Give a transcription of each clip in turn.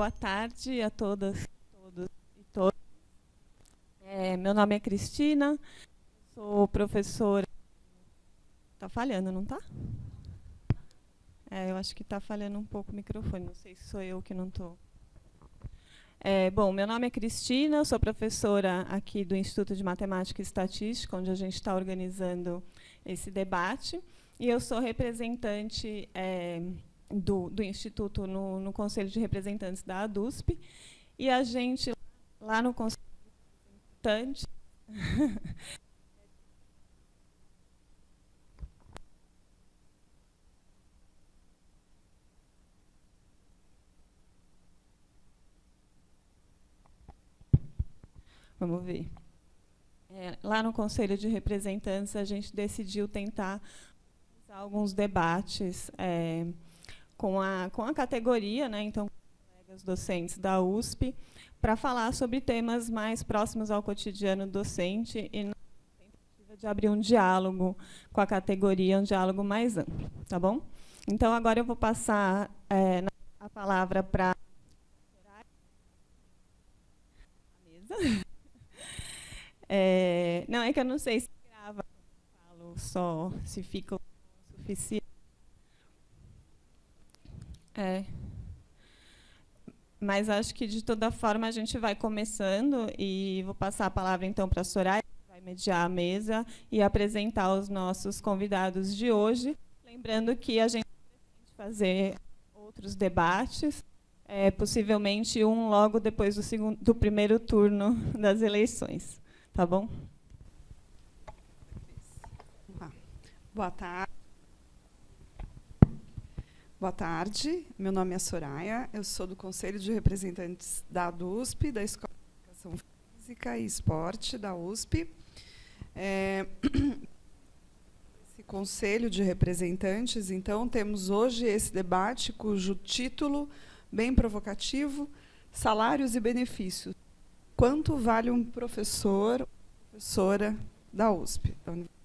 Boa tarde a todas, todos e todas. Meu nome é Cristina, sou professora. Está falhando, não está? Eu acho que está falhando um pouco o microfone, não sei se sou eu que não estou. Bom, meu nome é Cristina, sou professora aqui do Instituto de Matemática e Estatística, onde a gente está organizando esse debate, e eu sou representante do Instituto no Conselho de Representantes da ADUSP, e a gente, lá no Conselho de Representantes, vamos ver. Lá no Conselho de Representantes, a gente decidiu tentar realizar alguns debates com a categoria, né, então, com os colegas docentes da USP, para falar sobre temas mais próximos ao cotidiano docente e na tentativa de abrir um diálogo com a categoria, um diálogo mais amplo. Tá bom? Então, agora eu vou passar a palavra para a mesa. Não, é que eu não sei se grava quando eu falo só, se fica o suficiente. Mas acho que, de toda forma, a gente vai começando e vou passar a palavra, então, para a Soraya, que vai mediar a mesa e apresentar os nossos convidados de hoje. Lembrando que a gente pretende fazer outros debates, possivelmente um logo depois do primeiro turno das eleições. Tá bom? Boa tarde. Boa tarde, meu nome é Soraya, eu sou do Conselho de Representantes da ADUSP, da Escola de Educação Física e Esporte da USP. Esse Conselho de Representantes, então, temos hoje esse debate cujo título, bem provocativo, Salários e Benefícios. Quanto vale um professor ou professora da USP, da Universidade?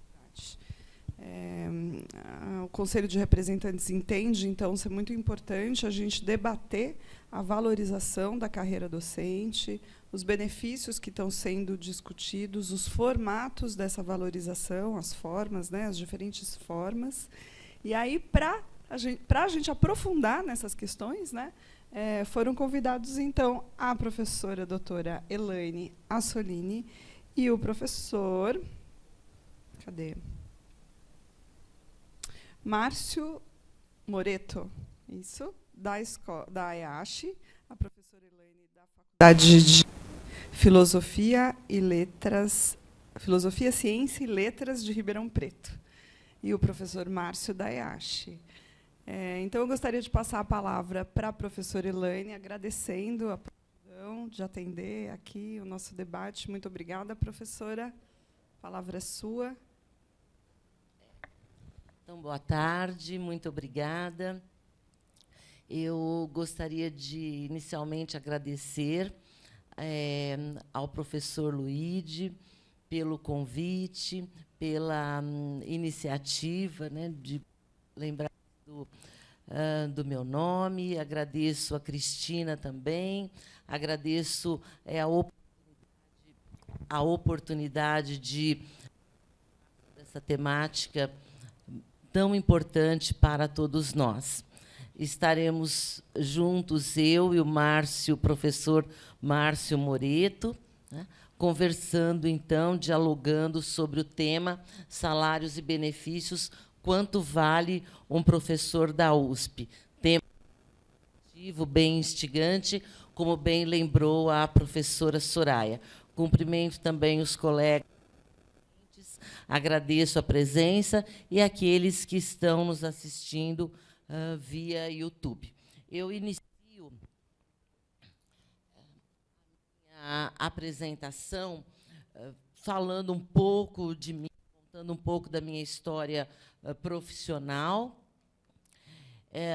O Conselho de Representantes entende, então, ser muito importante a gente debater a valorização da carreira docente, os benefícios que estão sendo discutidos, os formatos dessa valorização, as formas, né, as diferentes formas. E aí, para a gente aprofundar nessas questões, né, foram convidados, então, a professora doutora Elaine Assolini e o professor... Cadê? Márcio Moreto, isso, da EASH, a professora Elaine da Faculdade de Filosofia, Ciência e Letras de Ribeirão Preto, e o professor Márcio da EASH. Então, eu gostaria de passar a palavra para a professora Elaine, agradecendo a oportunidade de atender aqui o nosso debate. Muito obrigada, professora. A palavra é sua. Então, boa tarde, muito obrigada. Eu gostaria de, inicialmente, agradecer ao professor Luíde pelo convite, pela iniciativa, né, de lembrar do meu nome. Agradeço a Cristina também, agradeço a oportunidade de essa temática tão importante para todos nós. Estaremos juntos, eu e o professor Márcio Moreto, né, conversando, então, dialogando sobre o tema salários e benefícios, quanto vale um professor da USP. Tema bem instigante, como bem lembrou a professora Soraya. Cumprimento também os colegas. Agradeço a presença e aqueles que estão nos assistindo via YouTube. Eu inicio a apresentação falando um pouco de mim, contando um pouco da minha história profissional.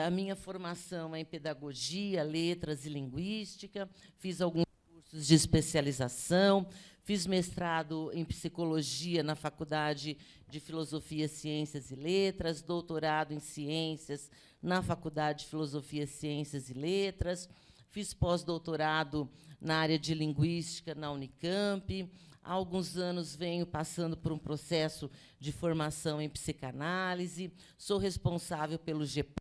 A minha formação é em Pedagogia, Letras e Linguística, fiz alguns cursos de especialização, fiz mestrado em Psicologia na Faculdade de Filosofia, Ciências e Letras, doutorado em Ciências na Faculdade de Filosofia, Ciências e Letras, fiz pós-doutorado na área de linguística na Unicamp. Há alguns anos venho passando por um processo de formação em psicanálise. Sou responsável pelo GEPAM,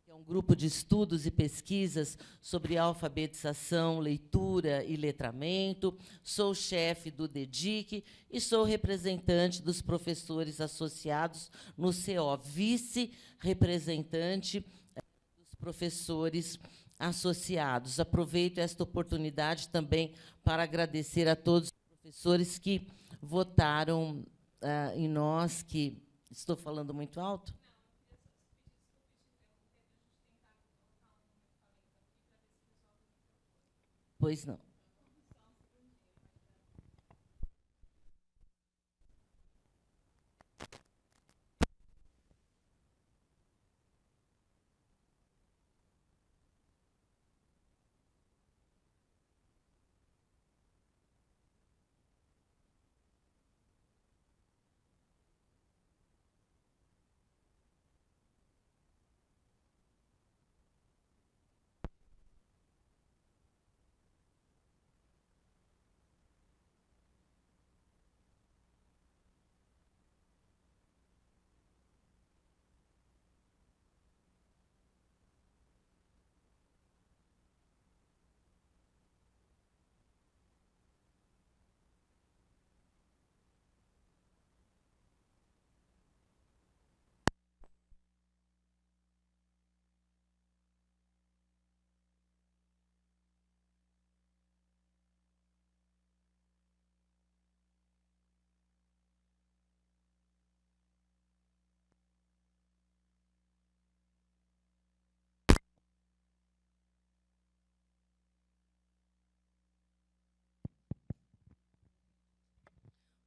que é um grupo de estudos e pesquisas sobre alfabetização, leitura e letramento. Sou chefe do DEDIC e sou representante dos professores associados no CO, vice-representante dos professores associados. Aproveito esta oportunidade também para agradecer a todos os professores que votaram em nós, que... Estou falando muito alto? Pois não.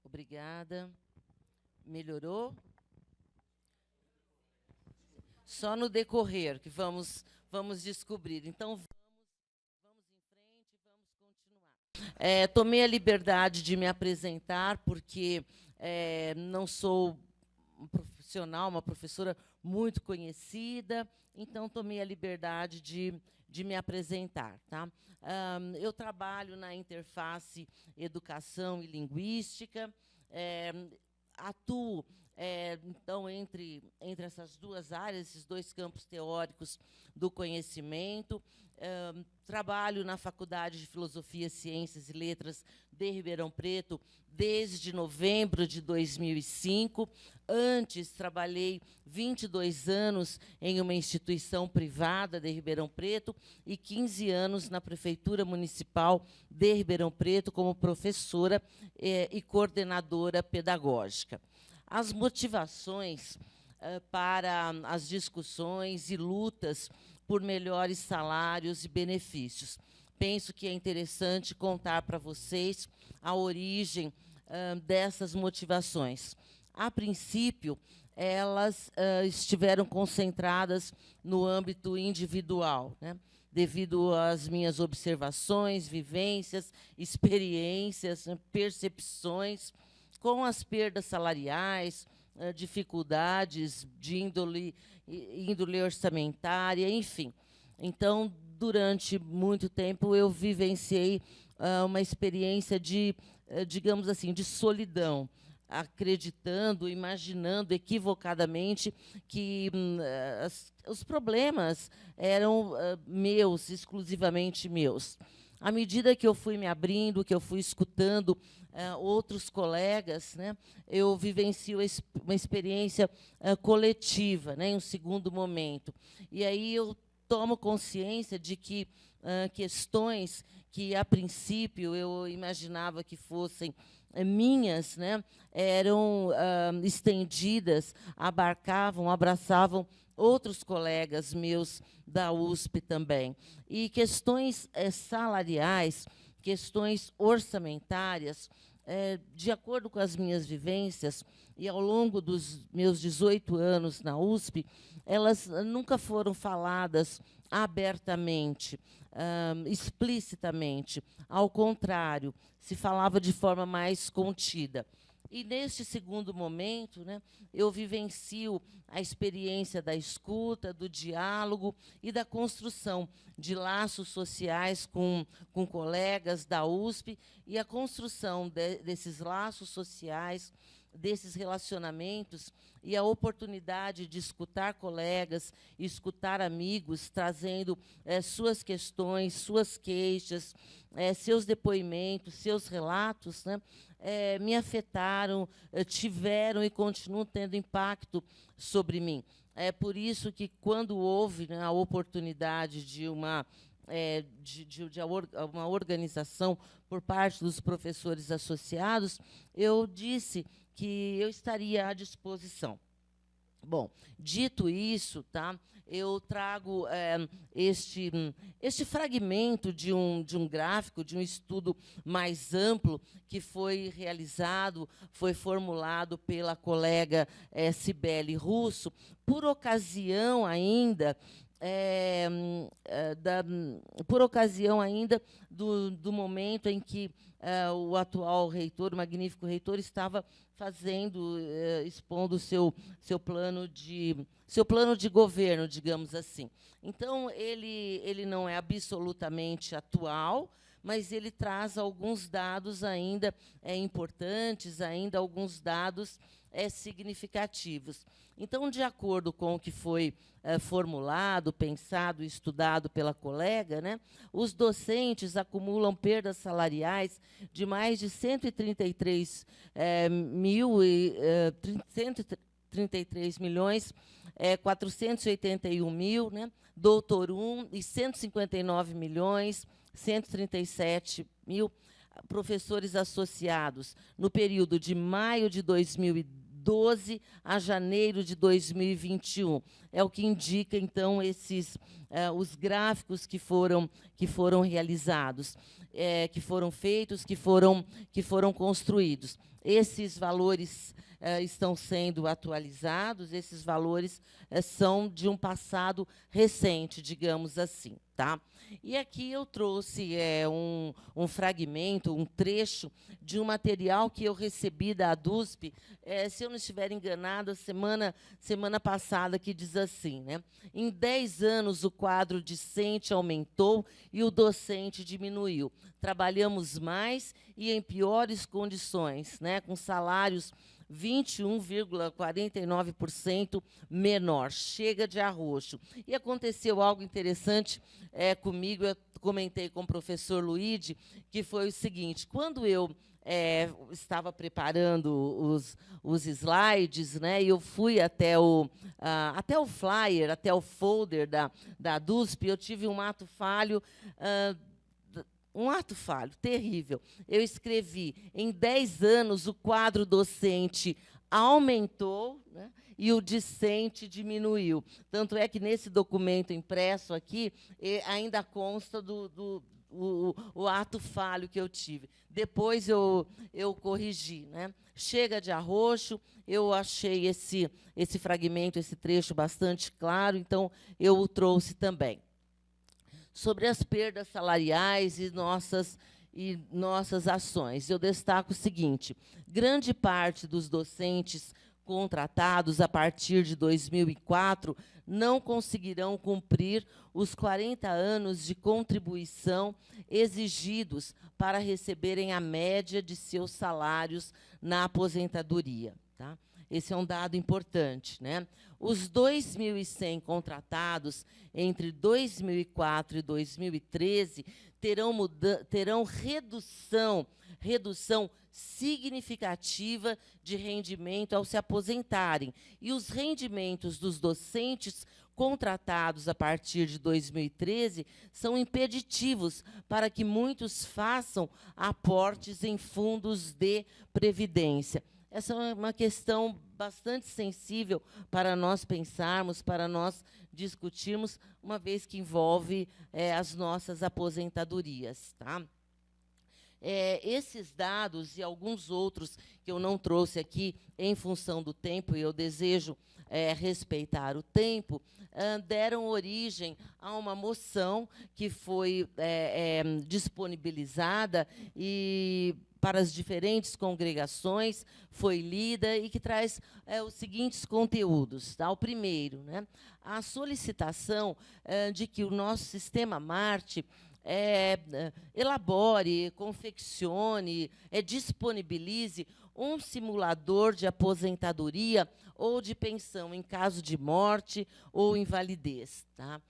Obrigada. Melhorou? Só no decorrer que vamos descobrir. Então, vamos em frente, vamos continuar. Tomei a liberdade de me apresentar, porque não sou um profissional, uma professora muito conhecida, então tomei a liberdade de me apresentar. Tá? Eu trabalho na interface Educação e Linguística, atuo, então, entre essas duas áreas, esses dois campos teóricos do conhecimento. Trabalho na Faculdade de Filosofia, Ciências e Letras de Ribeirão Preto desde novembro de 2005. Antes, trabalhei 22 anos em uma instituição privada de Ribeirão Preto e 15 anos na Prefeitura Municipal de Ribeirão Preto como professora e coordenadora pedagógica. As motivações para as discussões e lutas por melhores salários e benefícios. Penso que é interessante contar para vocês a origem dessas motivações. A princípio, elas estiveram concentradas no âmbito individual, né? Devido às minhas observações, vivências, experiências, percepções, com as perdas salariais, dificuldades de índole orçamentária, enfim. Então, durante muito tempo, eu vivenciei uma experiência de, digamos assim, de solidão, acreditando, imaginando equivocadamente que os problemas eram meus, exclusivamente meus. À medida que eu fui me abrindo, que eu fui escutando outros colegas, né, eu vivencio uma experiência coletiva, né, em um segundo momento. E aí eu tomo consciência de que questões que, a princípio, eu imaginava que fossem minhas, né, eram estendidas, abarcavam, abraçavam outros colegas meus da USP também. E questões salariais, questões orçamentárias, de acordo com as minhas vivências, e ao longo dos meus 18 anos na USP, elas nunca foram faladas abertamente, explicitamente. Ao contrário, se falava de forma mais contida. E, neste segundo momento, né, eu vivencio a experiência da escuta, do diálogo e da construção de laços sociais com colegas da USP, e a construção desses laços sociais, desses relacionamentos, e a oportunidade de escutar colegas, escutar amigos, trazendo suas questões, suas queixas, seus depoimentos, seus relatos, né, me afetaram, tiveram e continuam tendo impacto sobre mim. É por isso que, quando houve, né, a oportunidade de uma organização por parte dos professores associados, eu disse que eu estaria à disposição. Bom, dito isso, tá, eu trago este fragmento de um gráfico, de um estudo mais amplo que foi realizado, foi formulado pela colega Cibele Russo, por ocasião ainda do momento em que o atual reitor, o magnífico reitor, estava expondo seu plano de governo, digamos assim. Então, ele não é absolutamente atual, mas ele traz alguns dados ainda importantes, ainda alguns dados significativos. Então, de acordo com o que foi formulado, pensado e estudado pela colega, né, os docentes acumulam perdas salariais de mais de 133 milhões 481 mil, né, doutor 1, e 159 milhões 137 mil professores associados no período de maio de 2012 a janeiro de 2021. É o que indica, então, os gráficos que foram realizados, que foram feitos, que foram construídos. Esses valores estão sendo atualizados, esses valores são de um passado recente, digamos assim. Tá? E aqui eu trouxe um fragmento, um trecho de um material que eu recebi da ADUSP, se eu não estiver enganada, semana passada, que diz assim, né? Em 10 anos, o quadro discente aumentou e o docente diminuiu. Trabalhamos mais e em piores condições, né? Com salários 21,49% menor. Chega de arroxo. E aconteceu algo interessante comigo, eu comentei com o professor Luíde, que foi o seguinte: quando eu estava preparando os slides, né, e eu fui até o flyer, até o folder da DUSP, eu tive um ato falho, terrível. Eu escrevi: em 10 anos, o quadro docente aumentou, né, e o discente diminuiu. Tanto é que, nesse documento impresso aqui, ainda consta o ato falho que eu tive. Depois eu corrigi, né? Chega de arroxo, eu achei esse fragmento, esse trecho bastante claro, então eu o trouxe também. Sobre as perdas salariais e nossas ações, eu destaco o seguinte: grande parte dos docentes contratados a partir de 2004 não conseguirão cumprir os 40 anos de contribuição exigidos para receberem a média de seus salários na aposentadoria. Tá? Esse é um dado importante, né? Os 2.100 contratados entre 2004 e 2013 terão redução significativa de rendimento ao se aposentarem. E os rendimentos dos docentes contratados a partir de 2013 são impeditivos para que muitos façam aportes em fundos de previdência. Essa é uma questão bastante sensível para nós pensarmos, para nós discutirmos, uma vez que envolve as nossas aposentadorias. Tá? Esses dados e alguns outros que eu não trouxe aqui em função do tempo, e eu desejo respeitar o tempo, deram origem a uma moção que foi disponibilizada e para as diferentes congregações, foi lida e que traz os seguintes conteúdos. Tá? O primeiro, né, a solicitação de que o nosso sistema Marte elabore, confeccione, disponibilize um simulador de aposentadoria ou de pensão em caso de morte ou invalidez. Tá?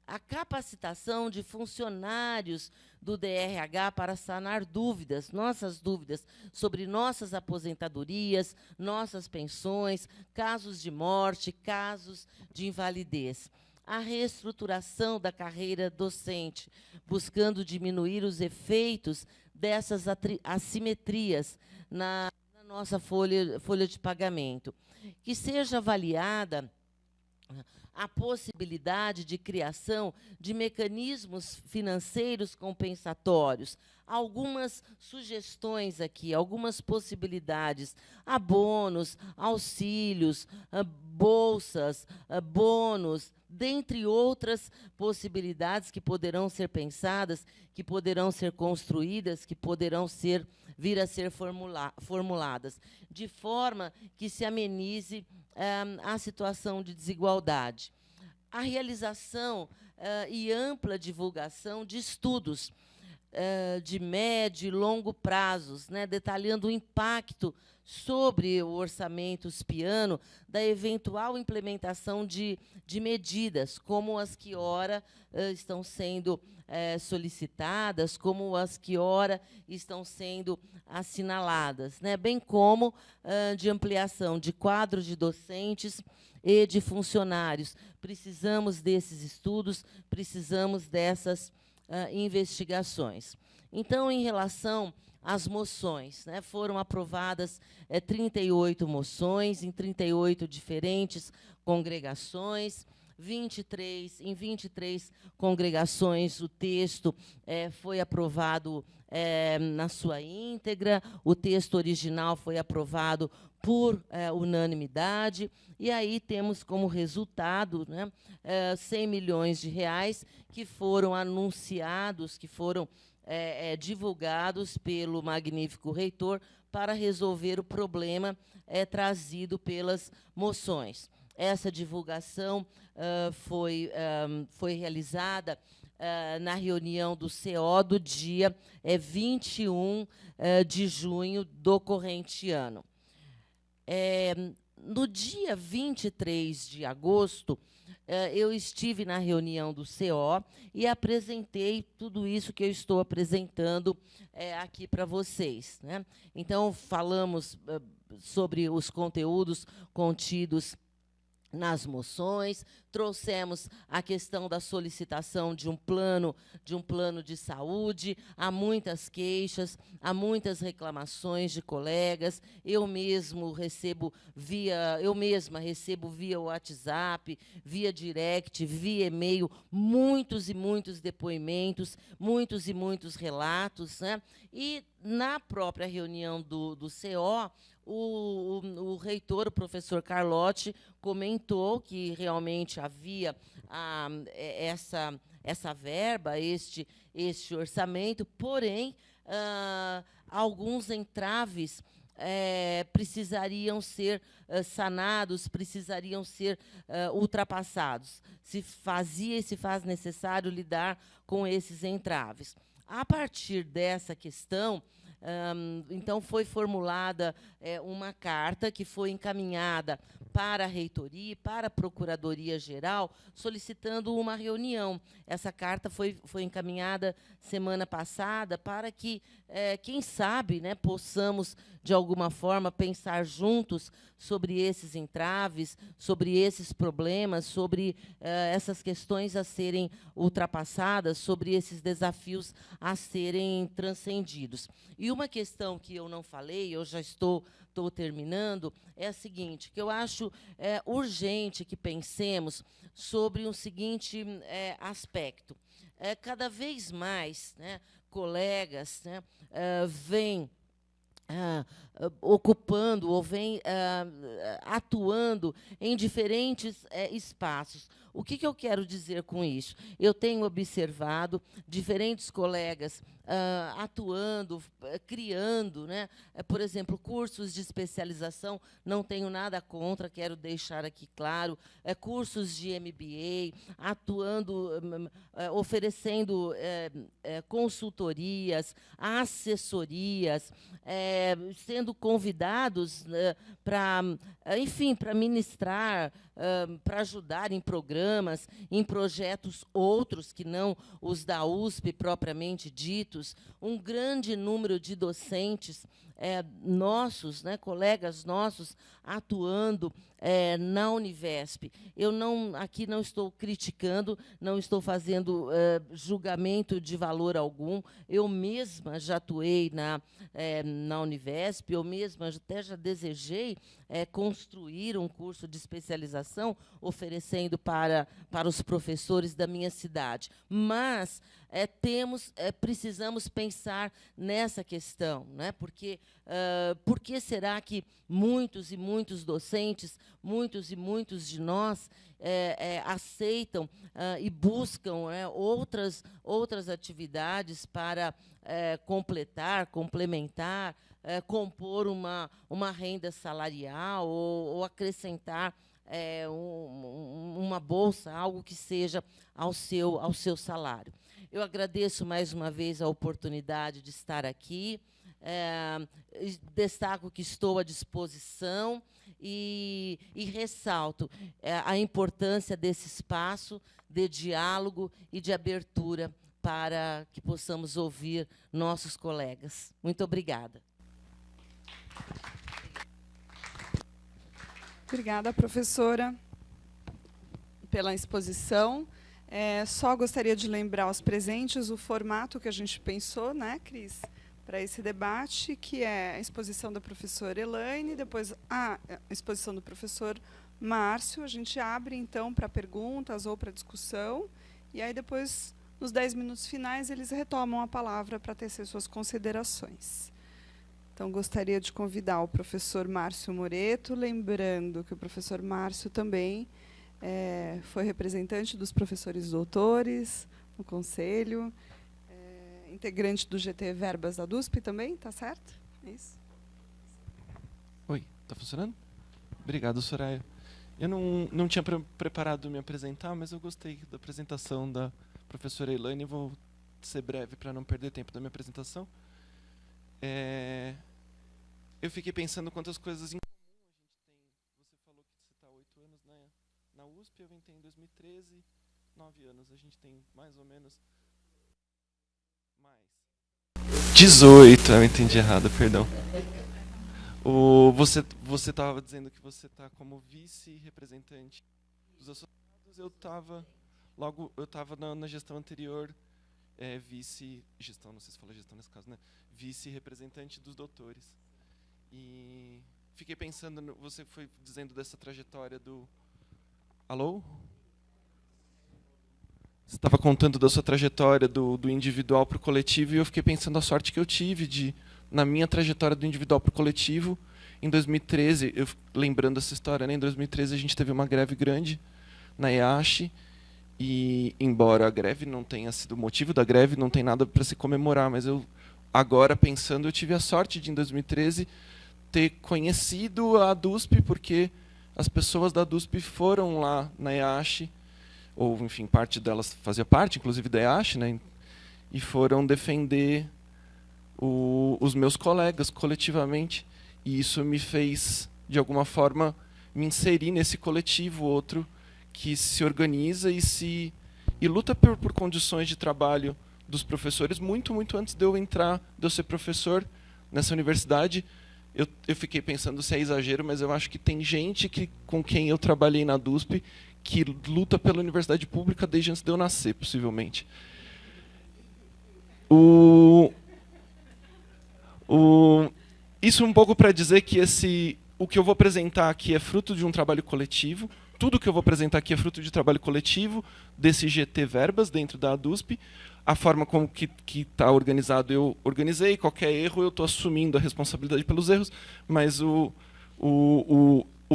A capacitação de funcionários do DRH para sanar dúvidas, nossas dúvidas sobre nossas aposentadorias, nossas pensões, casos de morte, casos de invalidez. A reestruturação da carreira docente, buscando diminuir os efeitos dessas assimetrias na nossa folha de pagamento. Que seja avaliada a possibilidade de criação de mecanismos financeiros compensatórios. Algumas sugestões aqui, algumas possibilidades: abonos, auxílios, bolsas, bônus, dentre outras possibilidades que poderão ser pensadas, que poderão ser construídas, que poderão vir a ser formuladas, de forma que se amenize a situação de desigualdade. A realização e ampla divulgação de estudos de médio e longo prazos, né, detalhando o impacto sobre o orçamento SPIANO da eventual implementação de medidas, como as que ora estão sendo solicitadas, como as que ora estão sendo assinaladas, né, bem como de ampliação de quadro de docentes e de funcionários. Precisamos desses estudos, precisamos dessas investigações. Então, em relação às moções, né, foram aprovadas 38 moções em 38 diferentes congregações. Em 23 congregações o texto foi aprovado na sua íntegra, o texto original foi aprovado por unanimidade, e aí temos como resultado, né, 100 milhões de reais que foram anunciados, que foram divulgados pelo magnífico reitor para resolver o problema trazido pelas moções. Essa divulgação foi realizada na reunião do CO do dia 21 de junho do corrente ano. No dia 23 de agosto, eu estive na reunião do CO e apresentei tudo isso que eu estou apresentando aqui para vocês, né? Então, falamos sobre os conteúdos contidos nas moções, trouxemos a questão da solicitação de um plano de saúde. Há muitas queixas, há muitas reclamações de colegas. Eu mesma recebo via WhatsApp, via direct, via e-mail, muitos e muitos depoimentos, muitos e muitos relatos, né? E na própria reunião do CO, o reitor, o professor Carlotti, comentou que realmente havia essa verba, este orçamento, porém, alguns entraves precisariam ser sanados, precisariam ser ultrapassados. Se faz necessário lidar com esses entraves. A partir dessa questão, então, foi formulada uma carta que foi encaminhada para a reitoria e para a Procuradoria-Geral, solicitando uma reunião. Essa carta foi encaminhada semana passada para que, quem sabe, né, possamos, de alguma forma, pensar juntos sobre esses entraves, sobre esses problemas, sobre essas questões a serem ultrapassadas, sobre esses desafios a serem transcendidos. E uma questão que eu não falei, eu já estou terminando, é a seguinte, que eu acho urgente que pensemos sobre um seguinte aspecto. Cada vez mais, né, colegas, né, vêm ocupando ou vem atuando em diferentes espaços. O que eu quero dizer com isso? Eu tenho observado diferentes colegas atuando, criando, né? Por exemplo, cursos de especialização, não tenho nada contra, quero deixar aqui claro, cursos de MBA, atuando, oferecendo consultorias, assessorias, sendo convidados para, enfim, para ministrar, para ajudar em programas, em projetos outros que não os da USP propriamente ditos, um grande número de docentes nossos, né, colegas nossos, atuando na Univesp. Eu aqui não estou criticando, não estou fazendo julgamento de valor algum. Eu mesma já atuei na Univesp, eu mesma até já desejei construir um curso de especialização, oferecendo para os professores da minha cidade. Mas precisamos pensar nessa questão, né? Porque por que será que muitos e muitos docentes, muitos e muitos de nós aceitam e buscam outras atividades para complementar, compor uma renda salarial ou acrescentar uma bolsa, algo que seja ao seu salário. Eu agradeço mais uma vez a oportunidade de estar aqui. Destaco que estou à disposição e ressalto a importância desse espaço de diálogo e de abertura para que possamos ouvir nossos colegas. Muito obrigada. Obrigada, professora, pela exposição. Só gostaria de lembrar aos presentes o formato que a gente pensou, né, Cris, para esse debate, que é a exposição da professora Elaine, depois a exposição do professor Márcio. A gente abre, então, para perguntas ou para discussão, e aí depois, nos 10 minutos finais, eles retomam a palavra para tecer suas considerações. Então, gostaria de convidar o professor Márcio Moreto, lembrando que o professor Márcio também foi representante dos professores doutores no Conselho, integrante do GT Verbas da DUSP também, tá certo? É isso? Oi, está funcionando? Obrigado, Soraya. Eu não tinha preparado me apresentar, mas eu gostei da apresentação da professora Elaine. Vou ser breve para não perder tempo da minha apresentação. Eu fiquei pensando quantas coisas em comum a gente tem. Você falou que você está há 8 anos na USP, eu entrei em 2013, 9 anos. A gente tem mais ou menos... mais. 18, eu entendi errado, perdão. Você estava dizendo que você está como vice-representante dos associados. Eu estava na gestão anterior, vice-gestão, não sei se fala gestão nesse caso, né? Vice-representante dos doutores. E fiquei pensando, você foi dizendo dessa trajetória do... Alô? Você estava contando da sua trajetória do individual para o coletivo, e eu fiquei pensando a sorte que eu tive na minha trajetória do individual para o coletivo. Em 2013, lembrando essa história, né, em 2013 a gente teve uma greve grande na EASH, e embora a greve não tenha sido o motivo da greve, não tem nada para se comemorar, mas eu, agora pensando, eu tive a sorte de, em 2013, ter conhecido a DUSP, porque as pessoas da DUSP foram lá na EASH, ou, enfim, parte delas fazia parte, inclusive, da EASH, né, e foram defender os meus colegas coletivamente. E isso me fez, de alguma forma, me inserir nesse coletivo outro que se organiza e luta por condições de trabalho dos professores muito, muito antes de eu ser professor nessa universidade. Eu fiquei pensando se é exagero, mas eu acho que tem gente com quem eu trabalhei na DUSP que luta pela universidade pública desde antes de eu nascer, possivelmente. Isso um pouco para dizer que o que eu vou apresentar aqui é fruto de um trabalho coletivo. Tudo que eu vou apresentar aqui é fruto de trabalho coletivo desse GT Verbas dentro da DUSP. a forma como que está organizado, eu organizei. Qualquer erro, eu estou assumindo a responsabilidade pelos erros, mas o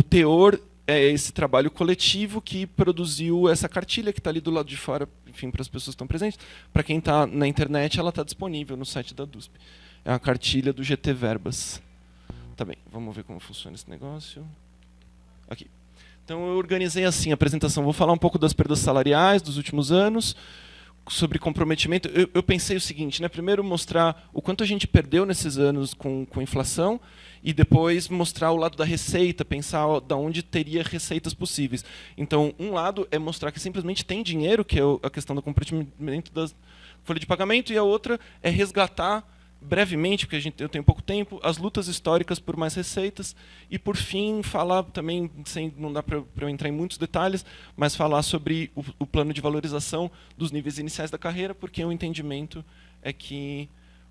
teor é esse trabalho coletivo que produziu essa cartilha que está ali do lado de fora, enfim, para as pessoas que estão presentes. Para quem está na internet, ela está disponível no site da DUSP. É a cartilha do GT Verbas. Tá bem, vamos ver como funciona esse negócio. Aqui. Então, eu organizei assim a apresentação. Vou falar um pouco das perdas salariais dos últimos anos, sobre comprometimento. Eu pensei o seguinte, né? Primeiro mostrar o quanto a gente perdeu nesses anos com inflação, e depois mostrar o lado da receita, pensar de onde teria receitas possíveis. Então, um lado é mostrar que simplesmente tem dinheiro, que é a questão do comprometimento da folha de pagamento, e a outra é resgatar brevemente, porque eu tenho pouco tempo, as lutas históricas por mais receitas, e, por fim, falar também, não dá para eu entrar em muitos detalhes, mas falar sobre o plano de valorização dos níveis iniciais da carreira, porque o entendimento é que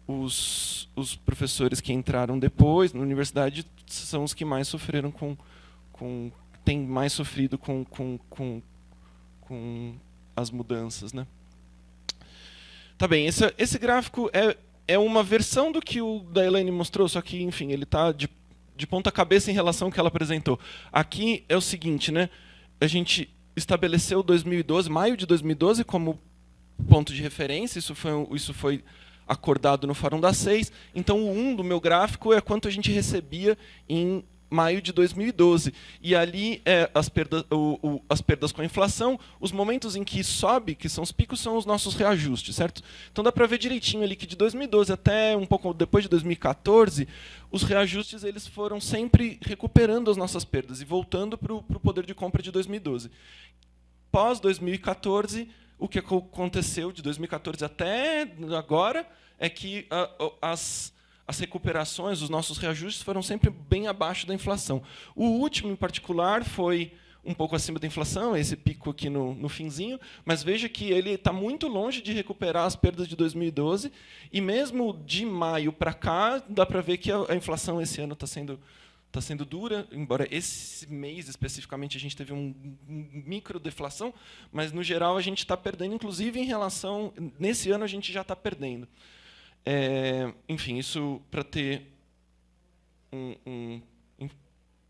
os professores que entraram depois na universidade são os que mais sofreram têm mais sofrido com as mudanças, né? Tá bem, esse gráfico é uma versão do que o da Elaine mostrou, só que, enfim, ele está de ponta cabeça em relação ao que ela apresentou. Aqui é o seguinte, né? A gente estabeleceu 2012, maio de 2012, como ponto de referência. Isso foi acordado no Fórum das 6. Então, o 1 do meu gráfico é quanto a gente recebia em maio de 2012. E ali as perdas com a inflação, os momentos em que sobe, que são os picos, são os nossos reajustes, certo? Então dá para ver direitinho ali que de 2012 até um pouco depois de 2014, os reajustes eles foram sempre recuperando as nossas perdas e voltando para o poder de compra de 2012. Pós 2014, o que aconteceu de 2014 até agora é que as recuperações, os nossos reajustes foram sempre bem abaixo da inflação. O último, em particular, foi um pouco acima da inflação, esse pico aqui no finzinho, mas veja que ele está muito longe de recuperar as perdas de 2012, e mesmo de maio para cá, dá para ver que a inflação esse ano está sendo dura, embora esse mês, especificamente, a gente teve um micro deflação, mas, no geral, a gente está perdendo, inclusive, em relação... Nesse ano, a gente já está perdendo. Enfim, isso para ter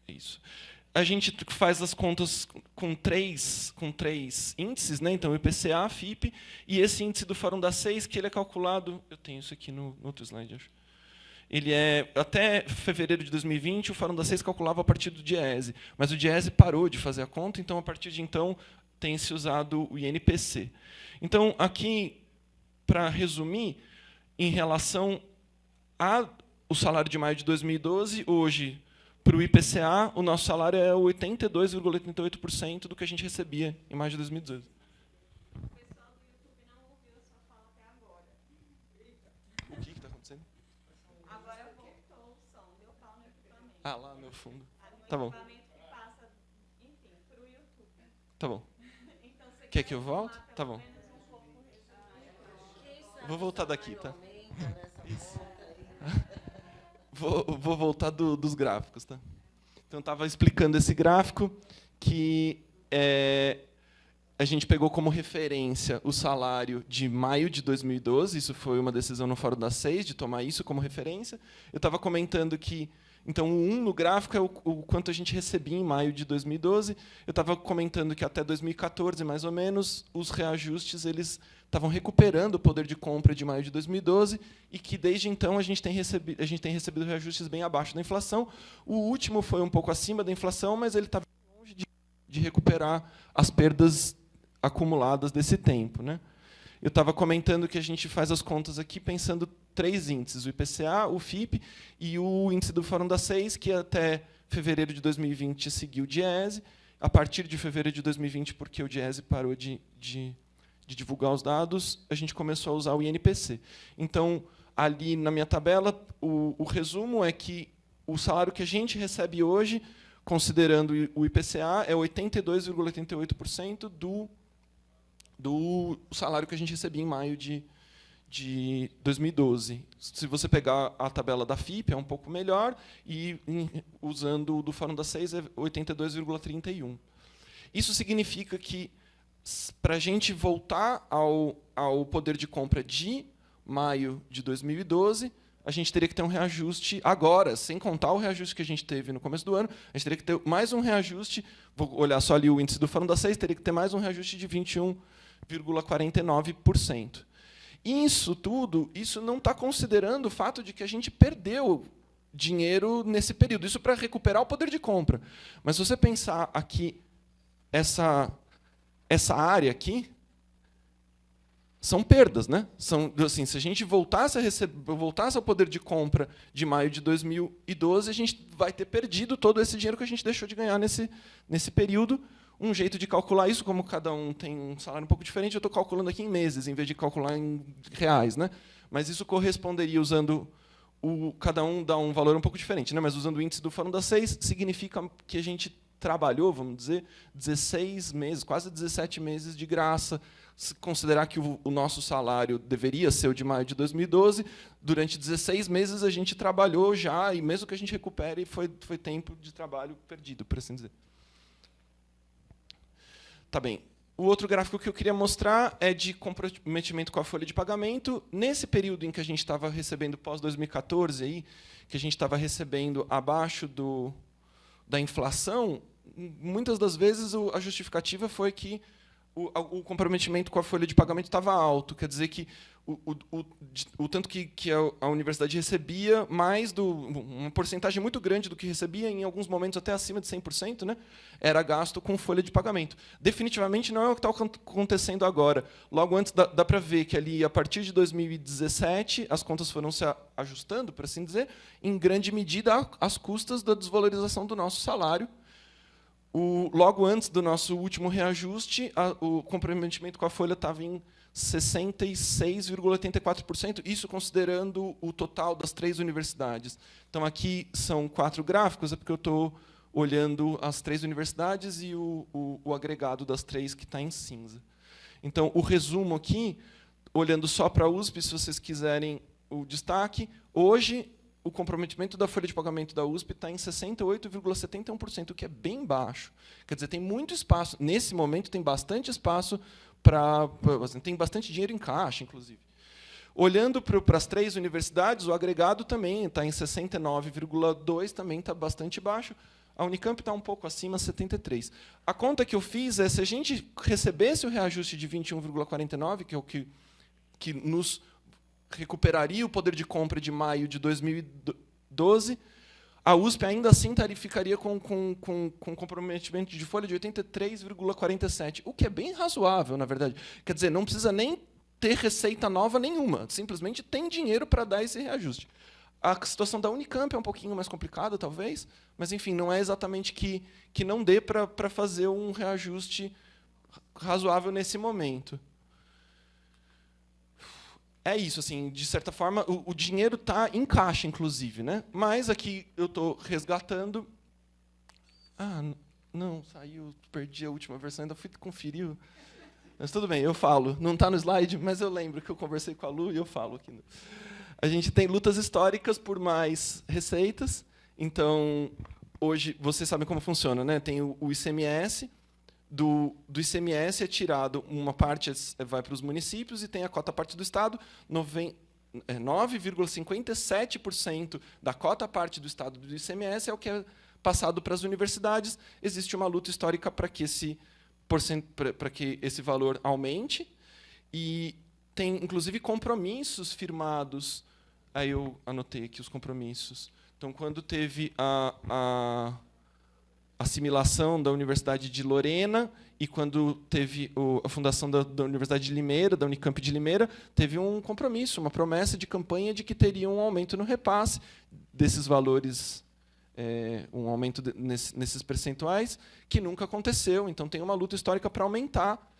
isso. A gente faz as contas com três índices, né? Então, o IPCA, FIPE, e esse índice do Fórum das 6, que ele é calculado... Eu tenho isso aqui no outro slide, acho. Ele até fevereiro de 2020, o Fórum das 6 calculava a partir do Diese, mas o Diese parou de fazer a conta, então, a partir de então, tem-se usado o INPC. Então, aqui, para resumir, em relação ao salário de maio de 2012, hoje, para o IPCA, o nosso salário é 82,88% do que a gente recebia em maio de 2012. O pessoal do YouTube não ouviu a sua fala até agora. O que está acontecendo? Agora voltou o som, deu pau no equipamento. Ah, lá no fundo. Tá bom. Equipamento que passa, enfim, para o YouTube. Tá bom. Então, você Quer que eu volte? Tá bom. Vou voltar daqui, tá? Isso. Vou voltar dos gráficos, tá? Então, eu estava explicando esse gráfico que a gente pegou como referência o salário de maio de 2012. Isso foi uma decisão no Fórum das 6, de tomar isso como referência. Eu estava comentando que... Então, o 1 no gráfico é o quanto a gente recebia em maio de 2012. Eu estava comentando que até 2014, mais ou menos, os reajustes eles estavam recuperando o poder de compra de maio de 2012 e que, desde então, a gente tem recebido reajustes bem abaixo da inflação. O último foi um pouco acima da inflação, mas ele estava longe de recuperar as perdas acumuladas desse tempo, né? Eu estava comentando que a gente faz as contas aqui pensando 3 índices, o IPCA, o FIPE e o índice do Fórum das 6, que até fevereiro de 2020 seguiu o Diese. A partir de fevereiro de 2020, porque o Diese parou de divulgar os dados, a gente começou a usar o INPC. Então, ali na minha tabela, o resumo é que o salário que a gente recebe hoje, considerando o IPCA, é 82,88% do salário que a gente recebia em maio de 2012. Se você pegar a tabela da FIPE, é um pouco melhor, e usando o do Fórum das 6, é 82,31%. Isso significa que para a gente voltar ao poder de compra de maio de 2012, a gente teria que ter um reajuste agora, sem contar o reajuste que a gente teve no começo do ano, a gente teria que ter mais um reajuste, vou olhar só ali o índice do Fórum das 6, teria que ter mais um reajuste de 21,49%. Isso tudo, isso não está considerando o fato de que a gente perdeu dinheiro nesse período. Isso para recuperar o poder de compra. Mas se você pensar aqui, essa área aqui, são perdas, né? São, assim, se a gente voltasse ao poder de compra de maio de 2012, a gente vai ter perdido todo esse dinheiro que a gente deixou de ganhar nesse período. Um jeito de calcular isso, como cada um tem um salário um pouco diferente, eu estou calculando aqui em meses, em vez de calcular em reais, né? Mas isso corresponderia usando cada um dá um valor um pouco diferente, né? Mas usando o índice do Fórum das 6, significa que a gente trabalhou, vamos dizer, 16 meses, quase 17 meses de graça. Se considerar que o nosso salário deveria ser o de maio de 2012, durante 16 meses a gente trabalhou já, e mesmo que a gente recupere, foi tempo de trabalho perdido, por assim dizer. Tá bem. O outro gráfico que eu queria mostrar é de comprometimento com a folha de pagamento. Nesse período em que a gente estava recebendo pós-2014, aí, que a gente estava recebendo abaixo da inflação, muitas das vezes a justificativa foi que o comprometimento com a folha de pagamento estava alto. Quer dizer que o tanto que a universidade recebia, uma porcentagem muito grande do que recebia, em alguns momentos até acima de 100%, né, era gasto com folha de pagamento. Definitivamente não é o que está acontecendo agora. Logo antes, dá para ver que ali, a partir de 2017, as contas foram se ajustando, por assim dizer, em grande medida às custas da desvalorização do nosso salário. Logo antes do nosso último reajuste, o comprometimento com a folha estava em 66,84%, isso considerando o total das 3 universidades. Então, aqui são 4 gráficos, é porque eu estou olhando as 3 universidades e o agregado das 3 que está em cinza. Então, o resumo aqui, olhando só para a USP, se vocês quiserem o destaque, hoje o comprometimento da folha de pagamento da USP está em 68,71%, o que é bem baixo. Quer dizer, tem muito espaço. Nesse momento, tem bastante espaço tem bastante dinheiro em caixa, inclusive. Olhando para as 3 universidades, o agregado também está em 69,2%, também está bastante baixo. A Unicamp está um pouco acima, 73%. A conta que eu fiz é, se a gente recebesse o reajuste de 21,49%, que é o que nos recuperaria o poder de compra de maio de 2012, a USP ainda assim tarificaria com comprometimento de folha de 83,47%, o que é bem razoável, na verdade. Quer dizer, não precisa nem ter receita nova nenhuma, simplesmente tem dinheiro para dar esse reajuste. A situação da Unicamp é um pouquinho mais complicada, talvez, mas, enfim, não é exatamente que não dê para fazer um reajuste razoável nesse momento. É isso, assim, de certa forma, o dinheiro está em caixa, inclusive, né? Mas aqui eu estou resgatando. Não, saiu, perdi a última versão, ainda fui conferir. Mas tudo bem, eu falo. Não está no slide, mas eu lembro que eu conversei com a Lu e eu falo aqui. A gente tem lutas históricas por mais receitas. Então, hoje, vocês sabem como funciona, né? Tem o ICMS. Do ICMS é tirado uma parte, vai para os municípios, e tem a cota parte do Estado. 9,57% da cota parte do Estado do ICMS é o que é passado para as universidades. Existe uma luta histórica para que esse valor aumente. E tem, inclusive, compromissos firmados. Aí eu anotei aqui os compromissos. Então, quando teve a assimilação da Universidade de Lorena e quando teve a fundação da Universidade de Limeira, da Unicamp de Limeira, teve um compromisso, uma promessa de campanha de que teria um aumento no repasse desses valores, um aumento nesses percentuais, que nunca aconteceu. Então, tem uma luta histórica para aumentar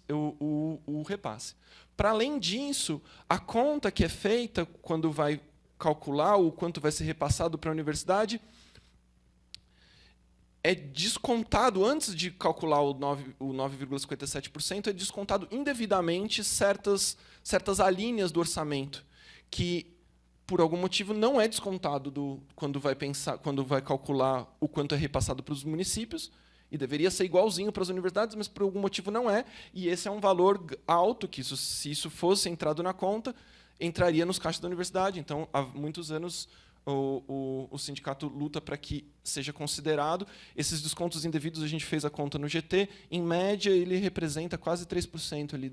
o repasse. Para além disso, a conta que é feita quando vai calcular o quanto vai ser repassado para a universidade é descontado, antes de calcular o 9,57%, é descontado indevidamente certas alíneas do orçamento, que, por algum motivo, não é descontado quando vai calcular o quanto é repassado para os municípios. E deveria ser igualzinho para as universidades, mas por algum motivo não é. E esse é um valor alto, que se isso fosse entrado na conta, entraria nos caixas da universidade. Então, há muitos anos, o sindicato luta para que seja considerado. Esses descontos indevidos, a gente fez a conta no GT. Em média, ele representa quase 3% ali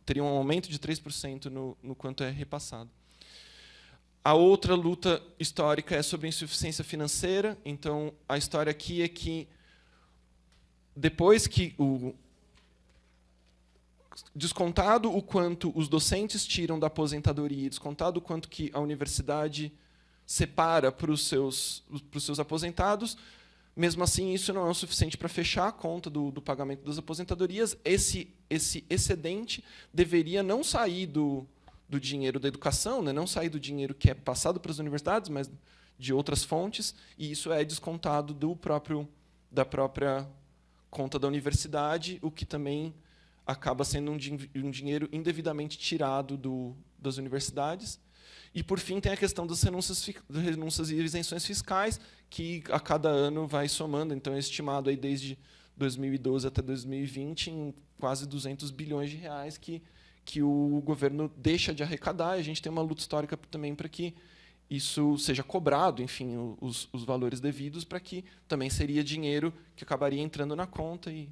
teria um aumento de 3% no quanto é repassado. A outra luta histórica é sobre a insuficiência financeira. Então, a história aqui é que, depois que descontado o quanto os docentes tiram da aposentadoria, descontado o quanto que a universidade separa para os seus aposentados, mesmo assim, isso não é o suficiente para fechar a conta do pagamento das aposentadorias. Esse excedente deveria não sair do dinheiro da educação, né? Não sair do dinheiro que é passado para as universidades, mas de outras fontes, e isso é descontado da própria conta da universidade, o que também acaba sendo um dinheiro indevidamente tirado das universidades. E, por fim, tem a questão das renúncias e isenções fiscais, que a cada ano vai somando. Então, é estimado aí desde 2012 até 2020 em quase 200 bilhões de reais que o governo deixa de arrecadar. E a gente tem uma luta histórica também para que isso seja cobrado, enfim, os valores devidos, para que também seria dinheiro que acabaria entrando na conta e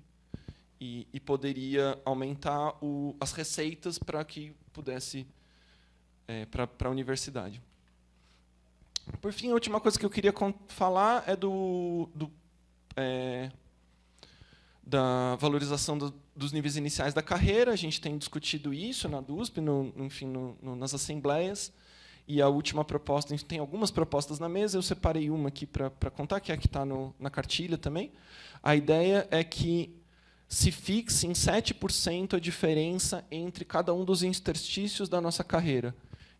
poderia aumentar as receitas para que pudesse para a universidade. Por fim, a última coisa que eu queria falar é da valorização dos níveis iniciais da carreira. A gente tem discutido isso na DUSP, nas assembleias. E a última proposta, a gente tem algumas propostas na mesa, eu separei uma aqui para contar, que é a que está na cartilha também. A ideia é que se fixe em 7% a diferença entre cada um dos interstícios da nossa carreira.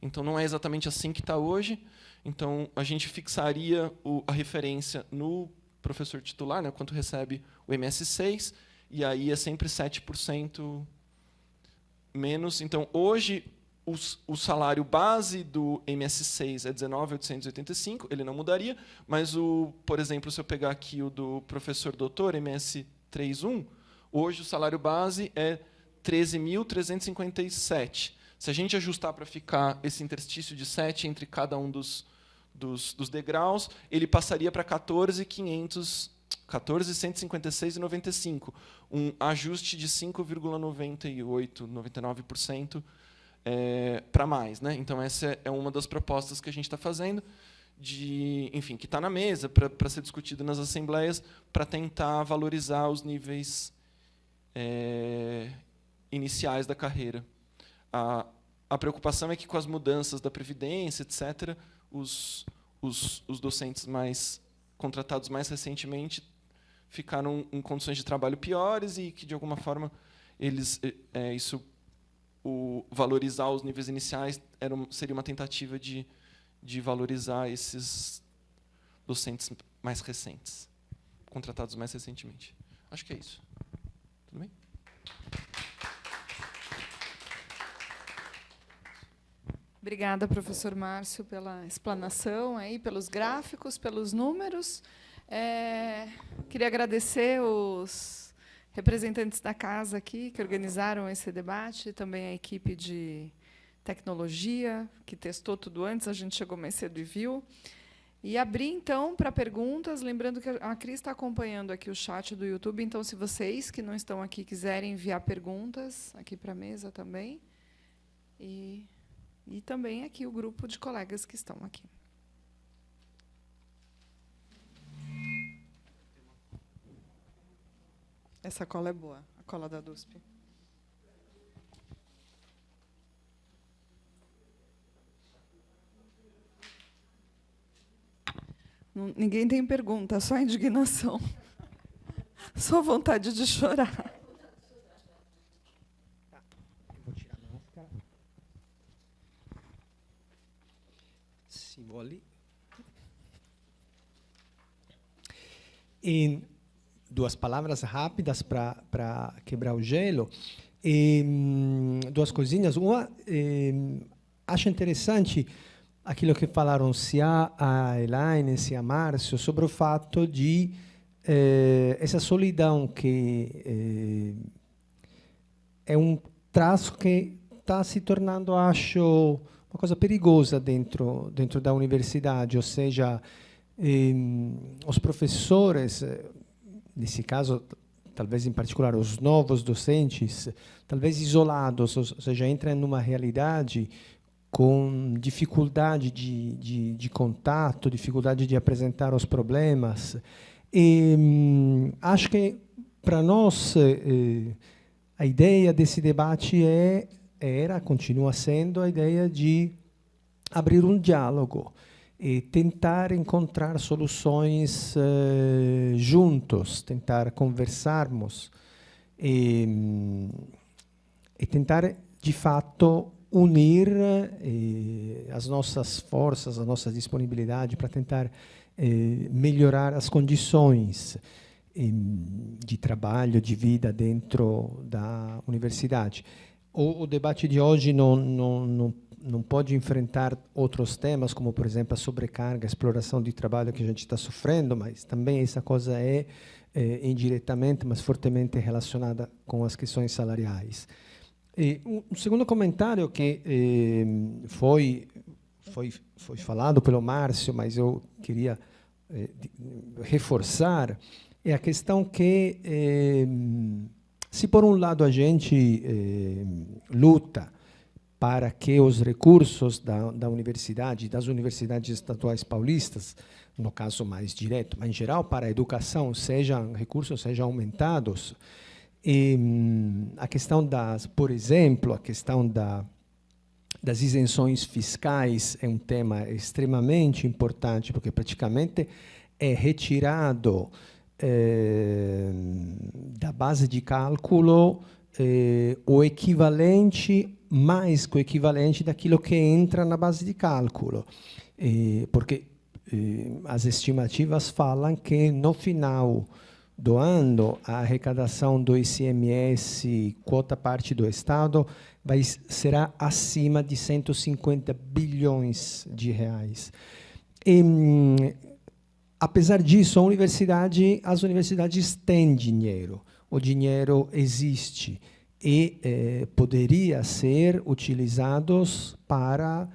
Então, não é exatamente assim que está hoje. Então, a gente fixaria a referência no professor titular, né, quanto recebe o MS6, e aí é sempre 7% menos. Então, hoje, o salário base do MS6 é 19.885, ele não mudaria, mas, por exemplo, se eu pegar aqui o do professor doutor, MS31, hoje o salário base é 13.357. Se a gente ajustar para ficar esse interstício de 7 entre cada um dos degraus, ele passaria para 14.156,95, um ajuste de 5,98%, 99% para mais, né? Então, essa é uma das propostas que a gente está fazendo, que está na mesa para ser discutido nas assembleias, para tentar valorizar os níveis iniciais da carreira. A preocupação é que, com as mudanças da Previdência, etc., os docentes contratados mais recentemente ficaram em condições de trabalho piores e que, de alguma forma, valorizar os níveis iniciais seria uma tentativa de valorizar esses docentes mais recentes, contratados mais recentemente. Acho que é isso. Tudo bem? Obrigada, professor Márcio, pela explanação, pelos gráficos, pelos números. Queria agradecer os representantes da casa aqui que organizaram esse debate, também a equipe de tecnologia, que testou tudo antes, a gente chegou mais cedo e viu. E abrir, então, para perguntas, lembrando que a Cris está acompanhando aqui o chat do YouTube, então, se vocês que não estão aqui quiserem enviar perguntas aqui para a mesa também, e também aqui o grupo de colegas que estão aqui. Essa cola é boa, a cola da DUSP. Ninguém tem pergunta, só indignação. Só vontade de chorar. Vou tirar a máscara. Simboli. E duas palavras rápidas para quebrar o gelo. Duas coisinhas. Uma, acho interessante aquilo que falaram sia a Elaine, sia a Márcio, sobre o fato de essa solidão que é um traço que está se tornando, acho, uma coisa perigosa dentro da universidade, ou seja, os professores, nesse caso, talvez em particular os novos docentes, talvez isolados, ou seja, entram numa realidade com dificuldade de contato, dificuldade de apresentar os problemas. E acho que, para nós, a ideia desse debate continua sendo a ideia de abrir um diálogo e tentar encontrar soluções juntos, tentar conversarmos e tentar, de fato, unir as nossas forças, a nossa disponibilidade para tentar melhorar as condições de trabalho, de vida dentro da universidade. O debate de hoje não pode enfrentar outros temas, como, por exemplo, a sobrecarga, a exploração de trabalho que a gente está sofrendo, mas também essa coisa é indiretamente, mas fortemente relacionada com as questões salariais. E um segundo comentário que foi falado pelo Márcio, mas eu queria reforçar, é a questão que, se por um lado a gente luta para que os recursos da universidade, das universidades estaduais paulistas, no caso mais direto, mas em geral para a educação, recursos sejam aumentados, e a questão por exemplo, a questão das isenções fiscais é um tema extremamente importante, porque praticamente é retirado da base de cálculo o equivalente, mais que o equivalente daquilo que entra na base de cálculo. Porque as estimativas falam que, no final do ano, a arrecadação do ICMS, quota parte do Estado, será acima de 150 bilhões de reais. E, apesar disso, as universidades têm dinheiro. O dinheiro existe e poderia ser utilizados para,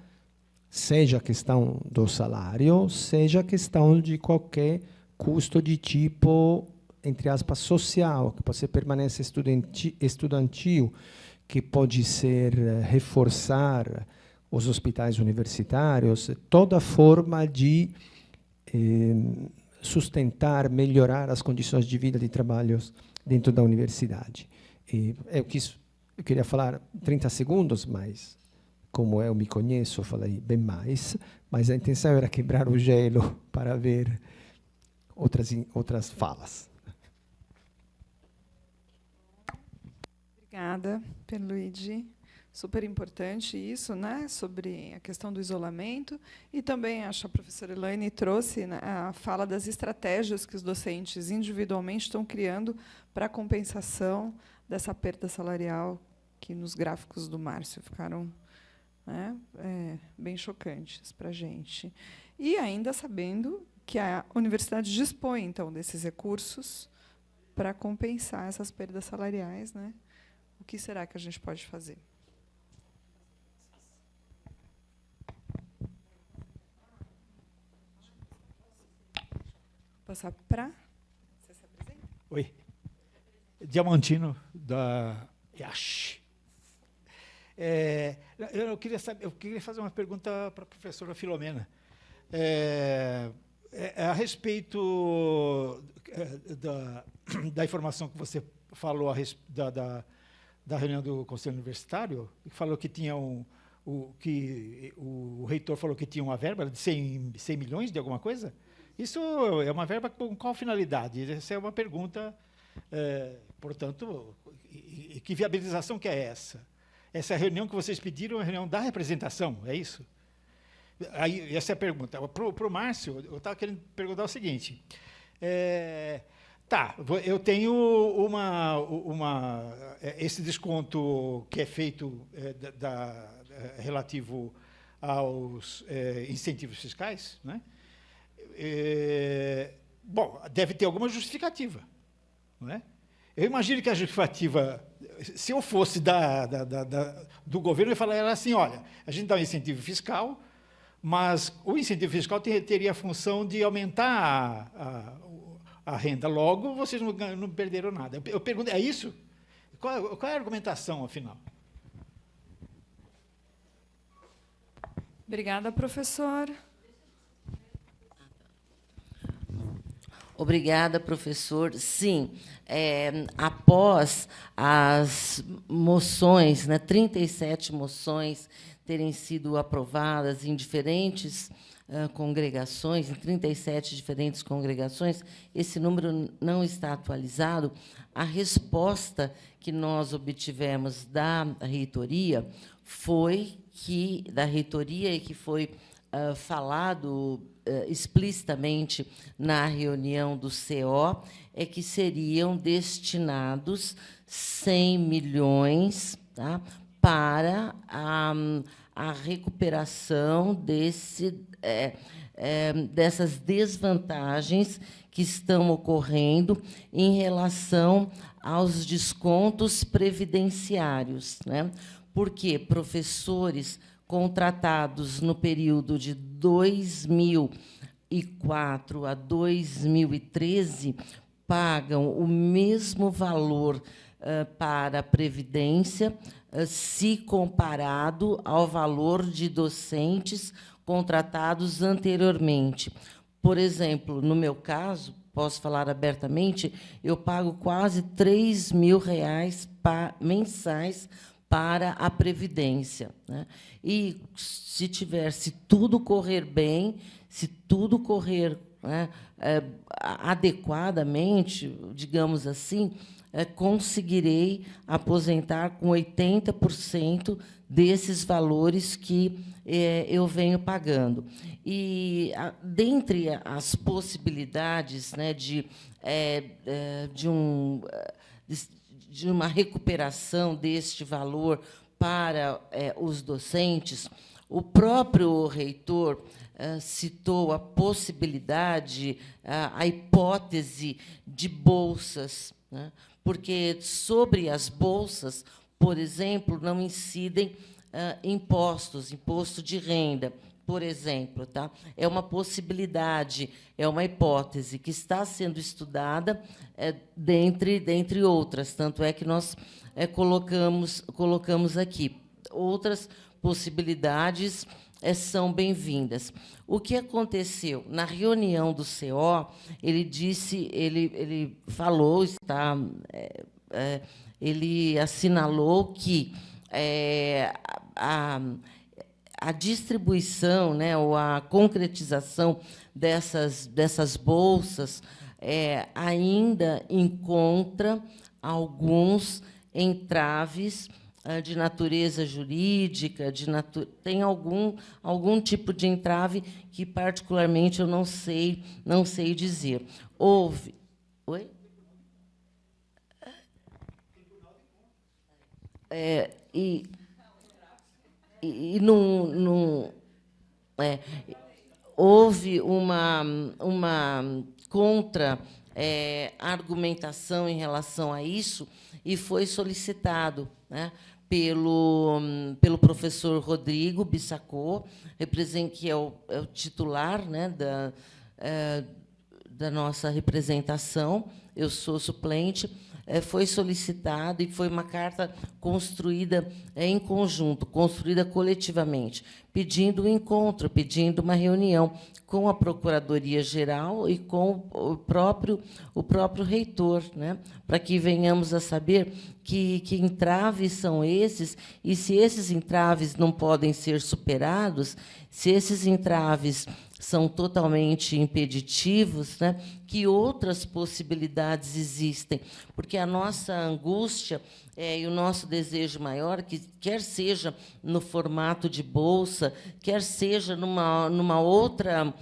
seja a questão do salário, seja a questão de qualquer custo de tipo, entre aspas, social, que pode ser permanência estudantil, que pode ser reforçar os hospitais universitários, toda forma de sustentar, melhorar as condições de vida e de trabalho dentro da universidade. Eu queria falar 30 segundos, mas, como eu me conheço, falei bem mais, mas a intenção era quebrar o gelo para ver outras falas. Obrigada, Pierluigi. Super importante isso, né, sobre a questão do isolamento. E também, acho que a professora Elaine trouxe, né, a fala das estratégias que os docentes individualmente estão criando para a compensação dessa perda salarial, que nos gráficos do Márcio ficaram, né, bem chocantes para a gente. E ainda sabendo que a universidade dispõe, então, desses recursos para compensar essas perdas salariais, né? O que será que a gente pode fazer? Vou passar para... Você se apresenta? Oi. Diamantino, da IASH. Eu queria fazer uma pergunta para a professora Filomena. A respeito da informação que você falou da reunião do Conselho Universitário, que falou que tinha o reitor falou que tinha uma verba de 100 milhões de alguma coisa. Isso é uma verba com qual finalidade? Essa é uma pergunta, portanto, que viabilização que é essa? Essa reunião que vocês pediram é uma reunião da representação, é isso? Aí, essa é a pergunta. Para o Márcio, eu estava querendo perguntar o seguinte. Eu tenho esse desconto que é feito relativo aos incentivos fiscais, né? Bom, deve ter alguma justificativa, não é? Eu imagino que a justificativa, se eu fosse do governo, eu ia falar assim, olha, a gente dá um incentivo fiscal, mas o incentivo fiscal teria a função de aumentar a renda. Logo, vocês não perderam nada. Eu pergunto, é isso? Qual é a argumentação, afinal? Obrigada, professor. Obrigada, professor. Sim, após as moções, né, 37 moções terem sido aprovadas em diferentes congregações, em 37 diferentes congregações, esse número não está atualizado. A resposta que nós obtivemos da reitoria foi que, e que foi falado explicitamente na reunião do CO, é que seriam destinados 100 milhões, tá, para a recuperação dessas desvantagens que estão ocorrendo em relação aos descontos previdenciários, né? Porque professores contratados no período de 2004 a 2013 pagam o mesmo valor para a Previdência, se comparado ao valor de docentes contratados anteriormente. Por exemplo, no meu caso, posso falar abertamente, eu pago quase R$3.000 mensais para a Previdência, né? E se tudo correr bem, se tudo correr, né, adequadamente, digamos assim, conseguirei aposentar com 80% desses valores que eu venho pagando. E, dentre as possibilidades, né, de uma recuperação deste valor para os docentes, o próprio reitor citou a possibilidade, a hipótese de bolsas, né? Porque sobre as bolsas, por exemplo, não incidem imposto de renda, por exemplo, tá? É uma possibilidade, é uma hipótese que está sendo estudada dentre outras, tanto é que nós colocamos aqui. Outras possibilidades são bem-vindas. O que aconteceu? Na reunião do CO, ele falou, ele assinalou que a distribuição, né, ou a concretização dessas bolsas ainda encontra alguns entraves de natureza jurídica, tem algum tipo de entrave que, particularmente, eu não sei dizer. Houve... Oi? Houve uma contra-argumentação em relação a isso e foi solicitado, né, pelo professor Rodrigo Bissacô, que é o titular, né, da nossa representação, eu sou suplente. Foi solicitado e foi uma carta construída em conjunto, construída coletivamente, pedindo um encontro, pedindo uma reunião com a Procuradoria-Geral e com o próprio reitor, né, para que venhamos a saber que entraves são esses, e se esses entraves não podem ser superados, se esses entraves são totalmente impeditivos, né, que outras possibilidades existem, porque a nossa angústia e o nosso desejo maior, que quer seja no formato de bolsa, quer seja de uma outra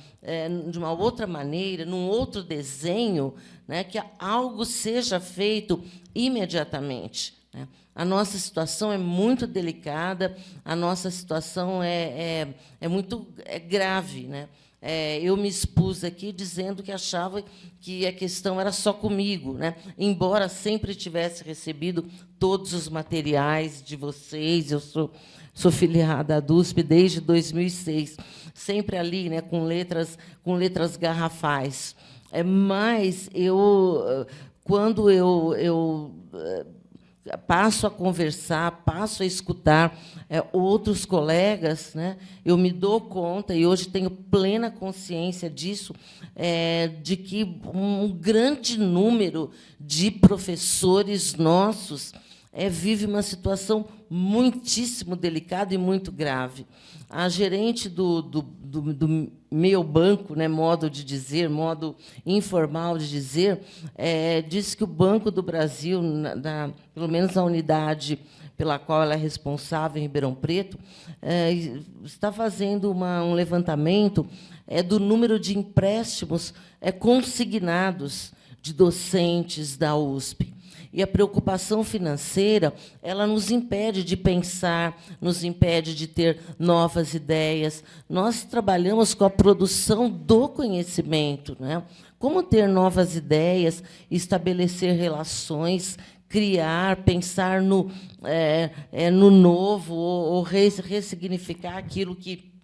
maneira, num outro desenho, né, que algo seja feito imediatamente, né? A nossa situação é muito delicada, a nossa situação é muito grave, né? eu me expus aqui dizendo que achava que a questão era só comigo, né? Embora sempre tivesse recebido todos os materiais de vocês, eu sou filiada à DUSP desde 2006, sempre ali, né, com letras garrafais. Mas quando eu passo a conversar, passo a escutar outros colegas, né, eu me dou conta, e hoje tenho plena consciência disso, de que um grande número de professores nossos vive uma situação muitíssimo delicada e muito grave. A gerente do meu banco, né, modo de dizer, modo informal de dizer, disse que o Banco do Brasil, pelo menos a unidade pela qual ela é responsável em Ribeirão Preto, está fazendo um levantamento do número de empréstimos consignados de docentes da USP. E a preocupação financeira, ela nos impede de pensar, nos impede de ter novas ideias. Nós trabalhamos com a produção do conhecimento, né? Como ter novas ideias, estabelecer relações, criar, pensar no novo, ou ressignificar aquilo que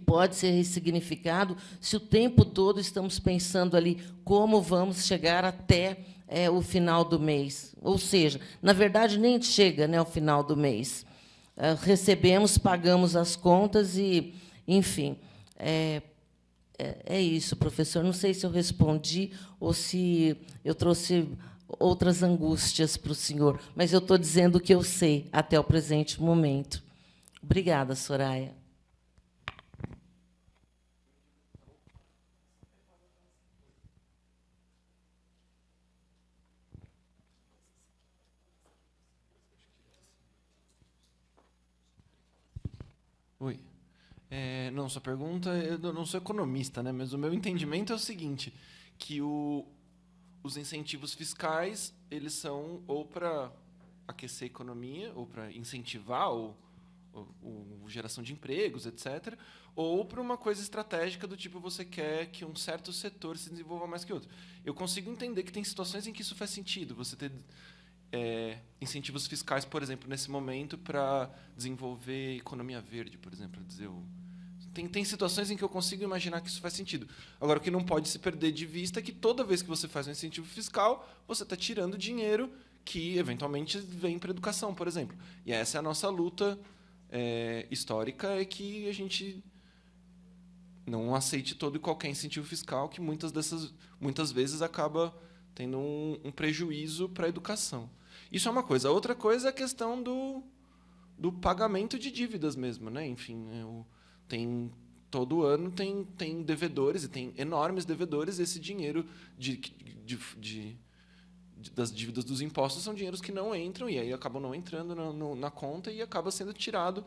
pode ser ressignificado, se o tempo todo estamos pensando ali como vamos chegar até o final do mês. Ou seja, na verdade, nem chega, né, ao final do mês. Recebemos, pagamos as contas e, enfim, é isso, professor. Não sei se eu respondi ou se eu trouxe outras angústias para o senhor, mas eu estou dizendo o que eu sei até o presente momento. Obrigada, Soraya. Oi. Não, sua pergunta, eu não sou economista, né, mas o meu entendimento é o seguinte, que os incentivos fiscais, eles são ou para aquecer a economia, ou para incentivar ou geração de empregos, etc., ou para uma coisa estratégica do tipo você quer que um certo setor se desenvolva mais que outro. Eu consigo entender que tem situações em que isso faz sentido, você ter incentivos fiscais, por exemplo, nesse momento, para desenvolver economia verde, por exemplo. Tem situações em que eu consigo imaginar que isso faz sentido. Agora, o que não pode se perder de vista é que toda vez que você faz um incentivo fiscal, você está tirando dinheiro que, eventualmente, vem para a educação, por exemplo. E essa é a nossa luta histórica, é que a gente não aceite todo e qualquer incentivo fiscal, que muitas vezes acaba tendo um prejuízo para a educação. Isso é uma coisa. Outra coisa é a questão do pagamento de dívidas mesmo, né? Enfim, todo ano tem devedores, e tem enormes devedores. Esse dinheiro das dívidas dos impostos são dinheiros que não entram, e aí acabam não entrando na conta e acaba sendo tirado,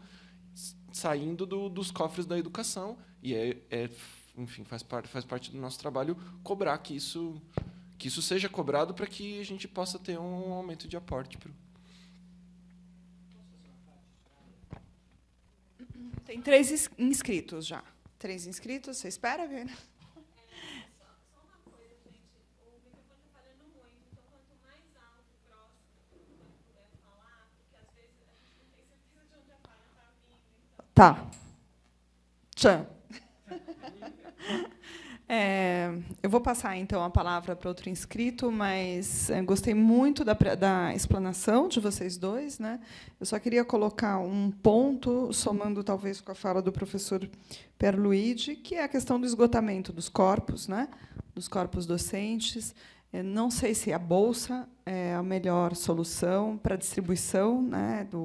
saindo dos cofres da educação. E enfim, faz parte do nosso trabalho cobrar que isso seja cobrado para que a gente possa ter um aumento de aporte. Tem 3 inscritos já. 3 inscritos, você espera, Viana? Só uma coisa, gente. O microfone está falhando muito, então quanto mais alto e próximo eu puder falar, porque às vezes a gente não tem certeza de onde a falha está vindo. Então... Tá. Tchau. Eu vou passar, então, a palavra para outro inscrito, mas gostei muito da explanação de vocês dois, né? Eu só queria colocar um ponto, somando, talvez, com a fala do professor Pierluigi, que é a questão do esgotamento dos corpos, né? Dos corpos docentes. Não sei se a bolsa é a melhor solução para a distribuição, né, de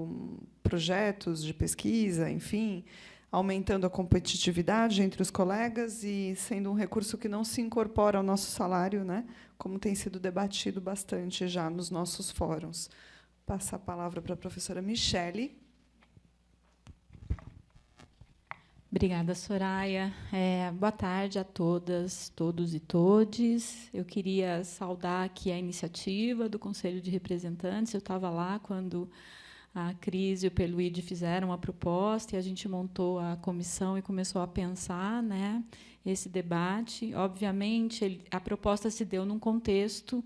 projetos de pesquisa, enfim, aumentando a competitividade entre os colegas e sendo um recurso que não se incorpora ao nosso salário, né, como tem sido debatido bastante já nos nossos fóruns. Passar a palavra para a professora Michele. Obrigada, Soraya. Boa tarde a todas, todos e todes. Eu queria saudar aqui a iniciativa do Conselho de Representantes. Eu estava lá quando A Cris e o Perluide fizeram a proposta e a gente montou a comissão e começou a pensar, né, esse debate. Obviamente, a proposta se deu num contexto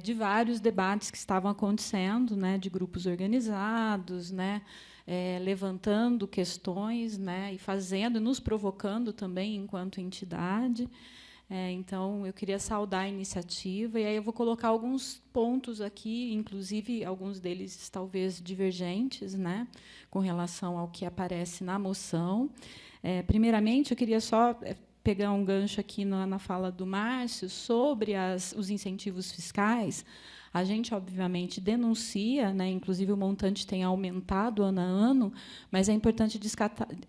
de vários debates que estavam acontecendo, né, de grupos organizados, né, levantando questões, né, e fazendo, nos provocando também enquanto entidade. Então, eu queria saudar a iniciativa, e aí eu vou colocar alguns pontos aqui, inclusive alguns deles talvez divergentes, né, com relação ao que aparece na moção. Primeiramente, eu queria só pegar um gancho aqui na fala do Márcio sobre os incentivos fiscais. A gente, obviamente, denuncia, né, inclusive o montante tem aumentado ano a ano, mas é importante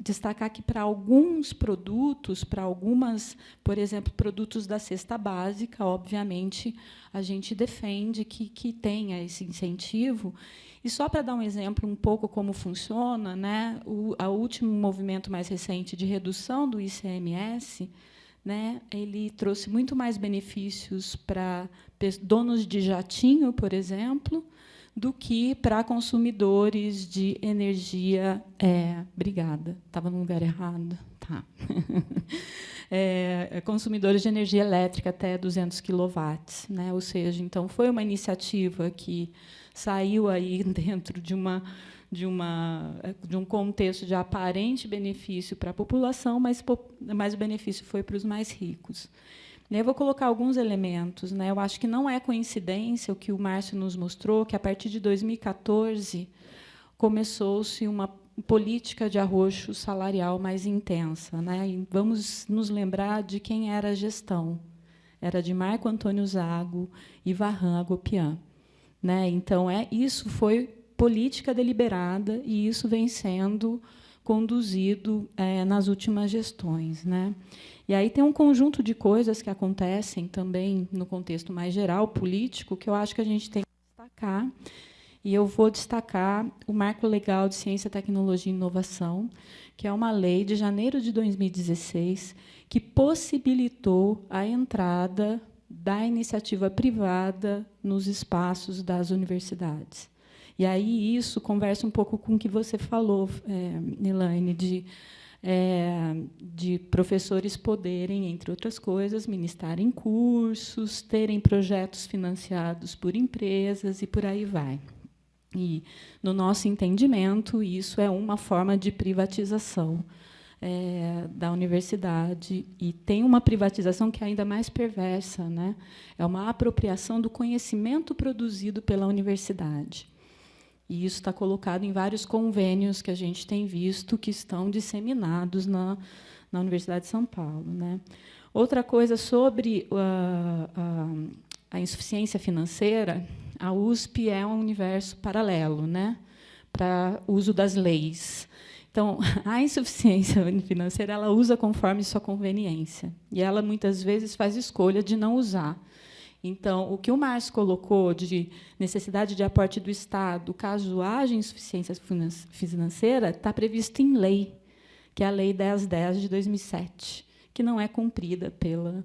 destacar que, para alguns produtos, para algumas, por exemplo, produtos da cesta básica, obviamente, a gente defende que tenha esse incentivo. E, só para dar um exemplo um pouco como funciona, né, o último movimento mais recente de redução do ICMS, né, ele trouxe muito mais benefícios para donos de jatinho, por exemplo, do que para consumidores de energia. Obrigada, estava no lugar errado. Tá. Consumidores de energia elétrica até 200 kW, né? Ou seja, então foi uma iniciativa que saiu aí dentro de um contexto de aparente benefício para a população, mas o benefício foi para os mais ricos. Eu vou colocar alguns elementos, né? Eu acho que não é coincidência o que o Márcio nos mostrou, que, a partir de 2014, começou-se uma política de arroxo salarial mais intensa, né? E vamos nos lembrar de quem era a gestão. Era de Marco Antônio Zago e Varran Agopian, né? Então, isso foi política deliberada, e isso vem sendo conduzido nas últimas gestões, né? E aí tem um conjunto de coisas que acontecem também no contexto mais geral, político, que eu acho que a gente tem que destacar. E eu vou destacar o Marco Legal de Ciência, Tecnologia e Inovação, que é uma lei de janeiro de 2016 que possibilitou a entrada da iniciativa privada nos espaços das universidades. E aí isso conversa um pouco com o que você falou, Elaine, de professores poderem, entre outras coisas, ministrarem cursos, terem projetos financiados por empresas e por aí vai. E, no nosso entendimento, isso é uma forma de privatização da universidade, e tem uma privatização que é ainda mais perversa, né? É uma apropriação do conhecimento produzido pela universidade. E isso está colocado em vários convênios que a gente tem visto, que estão disseminados na Universidade de São Paulo, né? Outra coisa sobre a insuficiência financeira, a USP é um universo paralelo, né, para uso das leis. Então, a insuficiência financeira ela usa conforme sua conveniência, e ela, muitas vezes, faz escolha de não usar. Então, o que o Márcio colocou de necessidade de aporte do Estado, caso haja insuficiência financeira, está previsto em lei, que é a Lei 1010 de 2007, que não é cumprida pela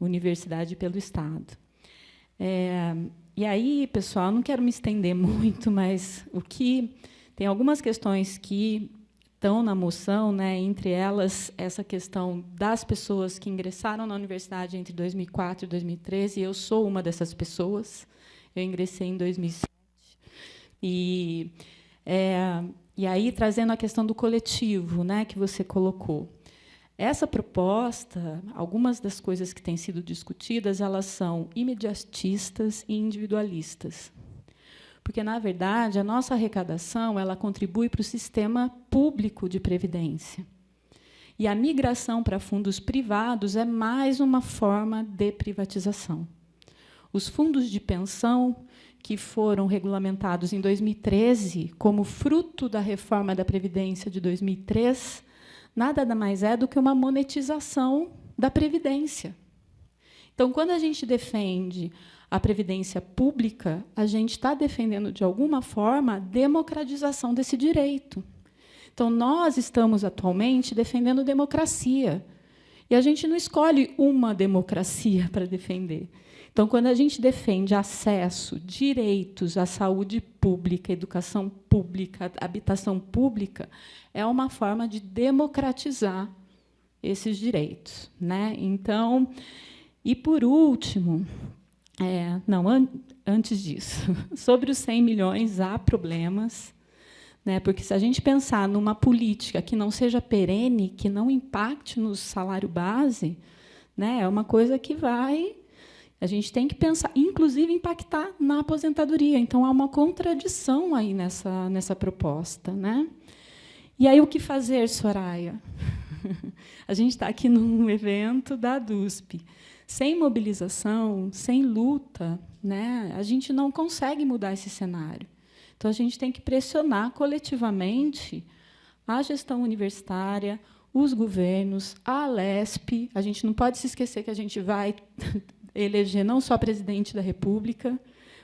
universidade e pelo Estado. E aí, pessoal, não quero me estender muito, mas tem algumas questões que estão na moção, né, entre elas essa questão das pessoas que ingressaram na universidade entre 2004 e 2013. Eu sou uma dessas pessoas. Eu ingressei em 2007. E aí, trazendo a questão do coletivo, né, que você colocou. Essa proposta, algumas das coisas que têm sido discutidas, elas são imediatistas e individualistas. Porque, na verdade, a nossa arrecadação ela contribui para o sistema público de previdência. E a migração para fundos privados é mais uma forma de privatização. Os fundos de pensão, que foram regulamentados em 2013, como fruto da reforma da Previdência de 2003, nada mais é do que uma monetização da Previdência. Então, quando a gente defende a previdência pública, a gente está defendendo, de alguma forma, a democratização desse direito. Então, nós estamos, atualmente, defendendo democracia. E a gente não escolhe uma democracia para defender. Então, quando a gente defende acesso, direitos à saúde pública, educação pública, habitação pública, é uma forma de democratizar esses direitos, né? Então, e por último, antes disso, sobre os 100 milhões há problemas, né? Porque se a gente pensar numa política que não seja perene, que não impacte no salário base, né? É uma coisa que vai... A gente tem que pensar, inclusive, impactar na aposentadoria. Então, há uma contradição aí nessa proposta, né? E aí, o que fazer, Soraya? A gente está aqui num evento da ADUSP. Sem mobilização, sem luta, né, a gente não consegue mudar esse cenário. Então, a gente tem que pressionar coletivamente a gestão universitária, os governos, a Alesp. A gente não pode se esquecer que a gente vai eleger não só presidente da República,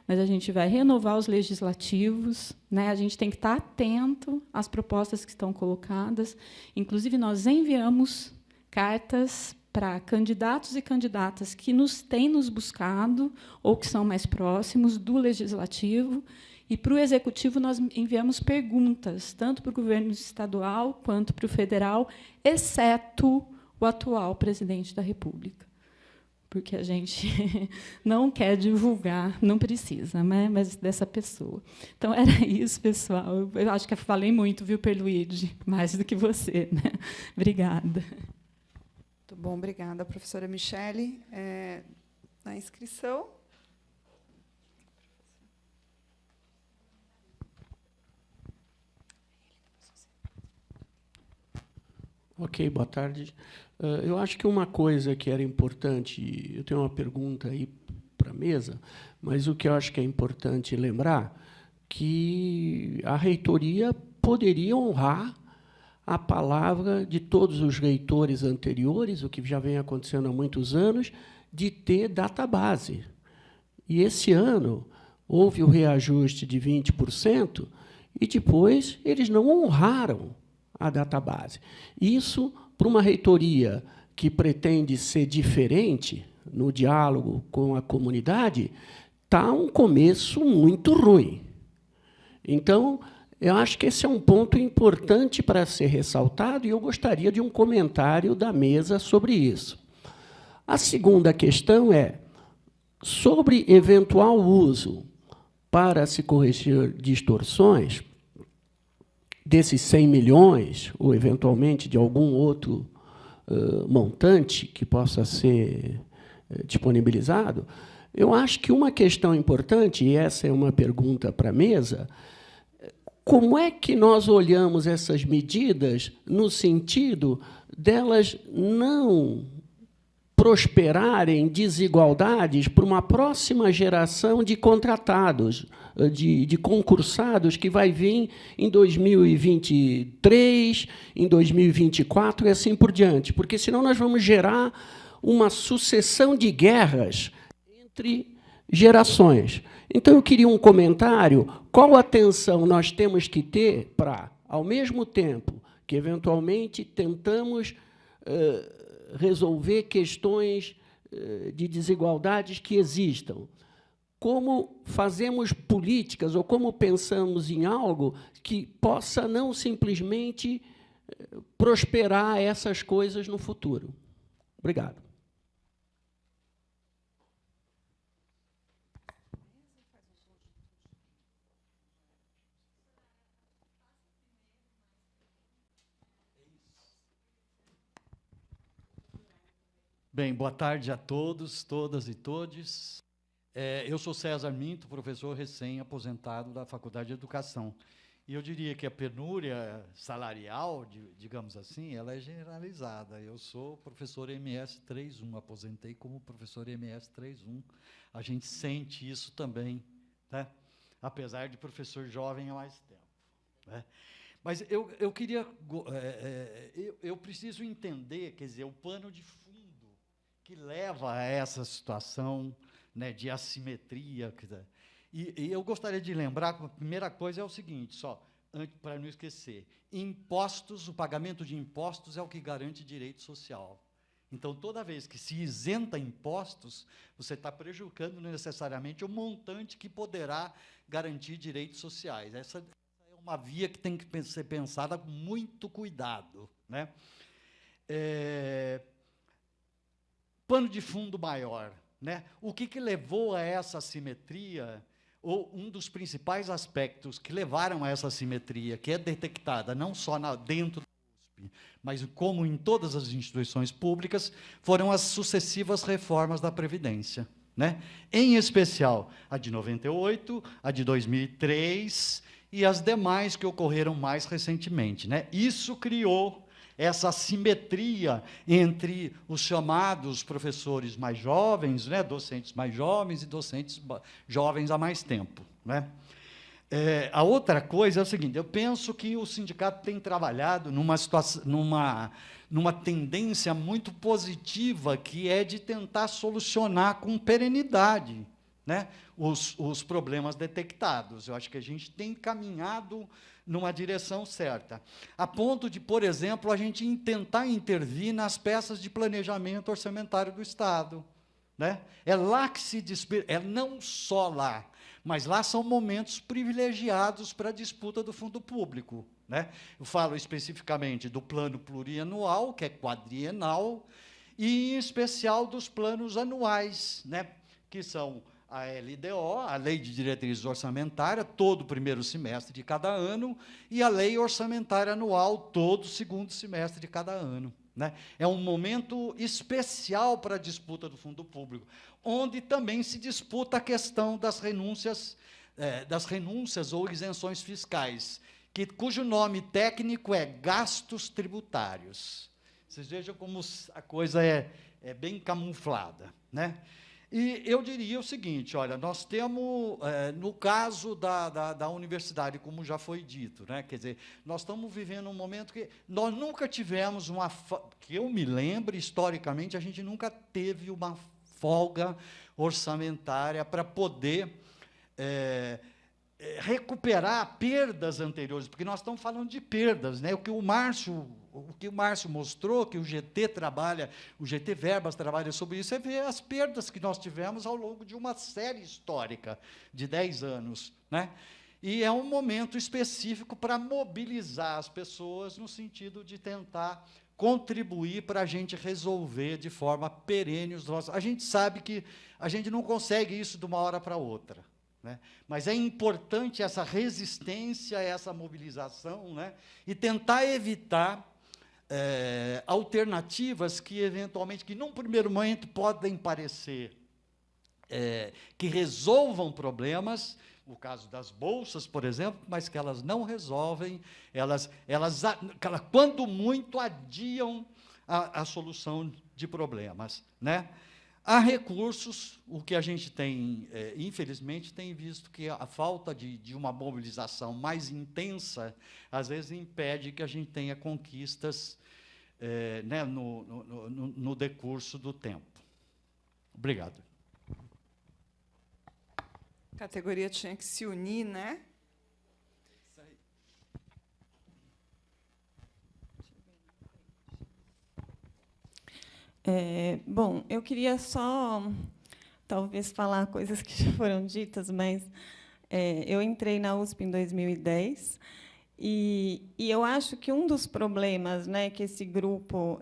mas a gente vai renovar os legislativos, né? A gente tem que estar atento às propostas que estão colocadas. Inclusive, nós enviamos cartas para candidatos e candidatas que têm nos buscado ou que são mais próximos do legislativo, e para o executivo nós enviamos perguntas, tanto para o governo estadual quanto para o federal, exceto o atual presidente da República, porque a gente não quer divulgar, não precisa, né, mas dessa pessoa. Então, era isso, pessoal. Eu acho que eu falei muito, viu, Perluide? Mais do que você, né? Obrigada. Muito bom, obrigada, professora Michele. Na inscrição. Ok, boa tarde. Eu acho que uma coisa que era importante, eu tenho uma pergunta aí para a mesa, mas o que eu acho que é importante lembrar, que a reitoria poderia honrar a palavra de todos os reitores anteriores, o que já vem acontecendo há muitos anos, de ter database. E, esse ano, houve o reajuste de 20%, e, depois, eles não honraram a database. Isso, para uma reitoria que pretende ser diferente no diálogo com a comunidade, está um começo muito ruim. Então, eu acho que esse é um ponto importante para ser ressaltado, e eu gostaria de um comentário da mesa sobre isso. A segunda questão é sobre eventual uso para se corrigir distorções desses 100 milhões, ou, eventualmente, de algum outro montante que possa ser disponibilizado. Eu acho que uma questão importante, e essa é uma pergunta para a mesa, como é que nós olhamos essas medidas no sentido delas não prosperarem desigualdades para uma próxima geração de contratados, de concursados, que vai vir em 2023, em 2024 e assim por diante, porque senão nós vamos gerar uma sucessão de guerras entre gerações. Então, eu queria um comentário, qual atenção nós temos que ter para, ao mesmo tempo que, eventualmente, tentamos resolver questões de desigualdades que existam, como fazemos políticas ou como pensamos em algo que possa não simplesmente prosperar essas coisas no futuro. Obrigado. Bem, boa tarde a todos, todas e todes. Eu sou César Minto, professor recém-aposentado da Faculdade de Educação. E eu diria que a penúria salarial, digamos assim, ela é generalizada. Eu sou professor MS 3.1, aposentei como professor MS 3.1. A gente sente isso também, né? Apesar de professor jovem há mais tempo, né? Mas eu queria... eu preciso entender, quer dizer, o pano de fundo que leva a essa situação, né, de assimetria. E eu gostaria de lembrar que a primeira coisa é o seguinte, só, para não esquecer, impostos, o pagamento de impostos é o que garante direito social. Então, toda vez que se isenta impostos, você está prejudicando necessariamente o montante que poderá garantir direitos sociais. Essa é uma via que tem que ser pensada com muito cuidado, né? Pano de fundo maior, né? O que levou a essa assimetria, ou um dos principais aspectos que levaram a essa assimetria, que é detectada não só dentro da USP, mas como em todas as instituições públicas, foram as sucessivas reformas da Previdência, né? Em especial a de 98, a de 2003 e as demais que ocorreram mais recentemente, né? Isso criou essa assimetria entre os chamados professores mais jovens, né, docentes mais jovens e docentes jovens há mais tempo, né? A outra coisa é o seguinte: eu penso que o sindicato tem trabalhado numa tendência muito positiva, que é de tentar solucionar com perenidade, né, os problemas detectados. Eu acho que a gente tem caminhado numa direção certa, a ponto de, por exemplo, a gente tentar intervir nas peças de planejamento orçamentário do Estado, né? É lá que se é não só lá, mas lá são momentos privilegiados para a disputa do fundo público, né? Eu falo especificamente do plano plurianual, que é quadrienal, e, em especial, dos planos anuais, né, que são a LDO, a Lei de Diretrizes Orçamentárias, todo o primeiro semestre de cada ano, e a Lei Orçamentária Anual, todo o segundo semestre de cada ano, né? É um momento especial para a disputa do fundo público, onde também se disputa a questão das renúncias ou isenções fiscais, cujo nome técnico é gastos tributários. Vocês vejam como a coisa é bem camuflada, né? E eu diria o seguinte: olha, nós temos, no caso da universidade, como já foi dito, né, quer dizer, nós estamos vivendo um momento que nós nunca tivemos que eu me lembre, historicamente, a gente nunca teve uma folga orçamentária para poder recuperar perdas anteriores, porque nós estamos falando de perdas, né? O que o Márcio mostrou, que o GT trabalha, o GT Verbas trabalha sobre isso, é ver as perdas que nós tivemos ao longo de uma série histórica de 10 anos, né? E é um momento específico para mobilizar as pessoas no sentido de tentar contribuir para a gente resolver de forma perene os nossos... A gente sabe que a gente não consegue isso de uma hora para outra, né? Mas é importante essa resistência, essa mobilização, né? E tentar evitar alternativas que, eventualmente, que num primeiro momento podem parecer que resolvam problemas, o caso das bolsas, por exemplo, mas que elas não resolvem, elas quando muito, adiam a solução de problemas, né? Há recursos, o que a gente tem, infelizmente, tem visto que a falta de uma mobilização mais intensa, às vezes, impede que a gente tenha conquistas né, no decurso do tempo. Obrigado. A categoria tinha que se unir, né? Isso aí. Bom, eu queria só, talvez, falar coisas que já foram ditas, mas eu entrei na USP em 2010, e eu acho que um dos problemas, né, que esse grupo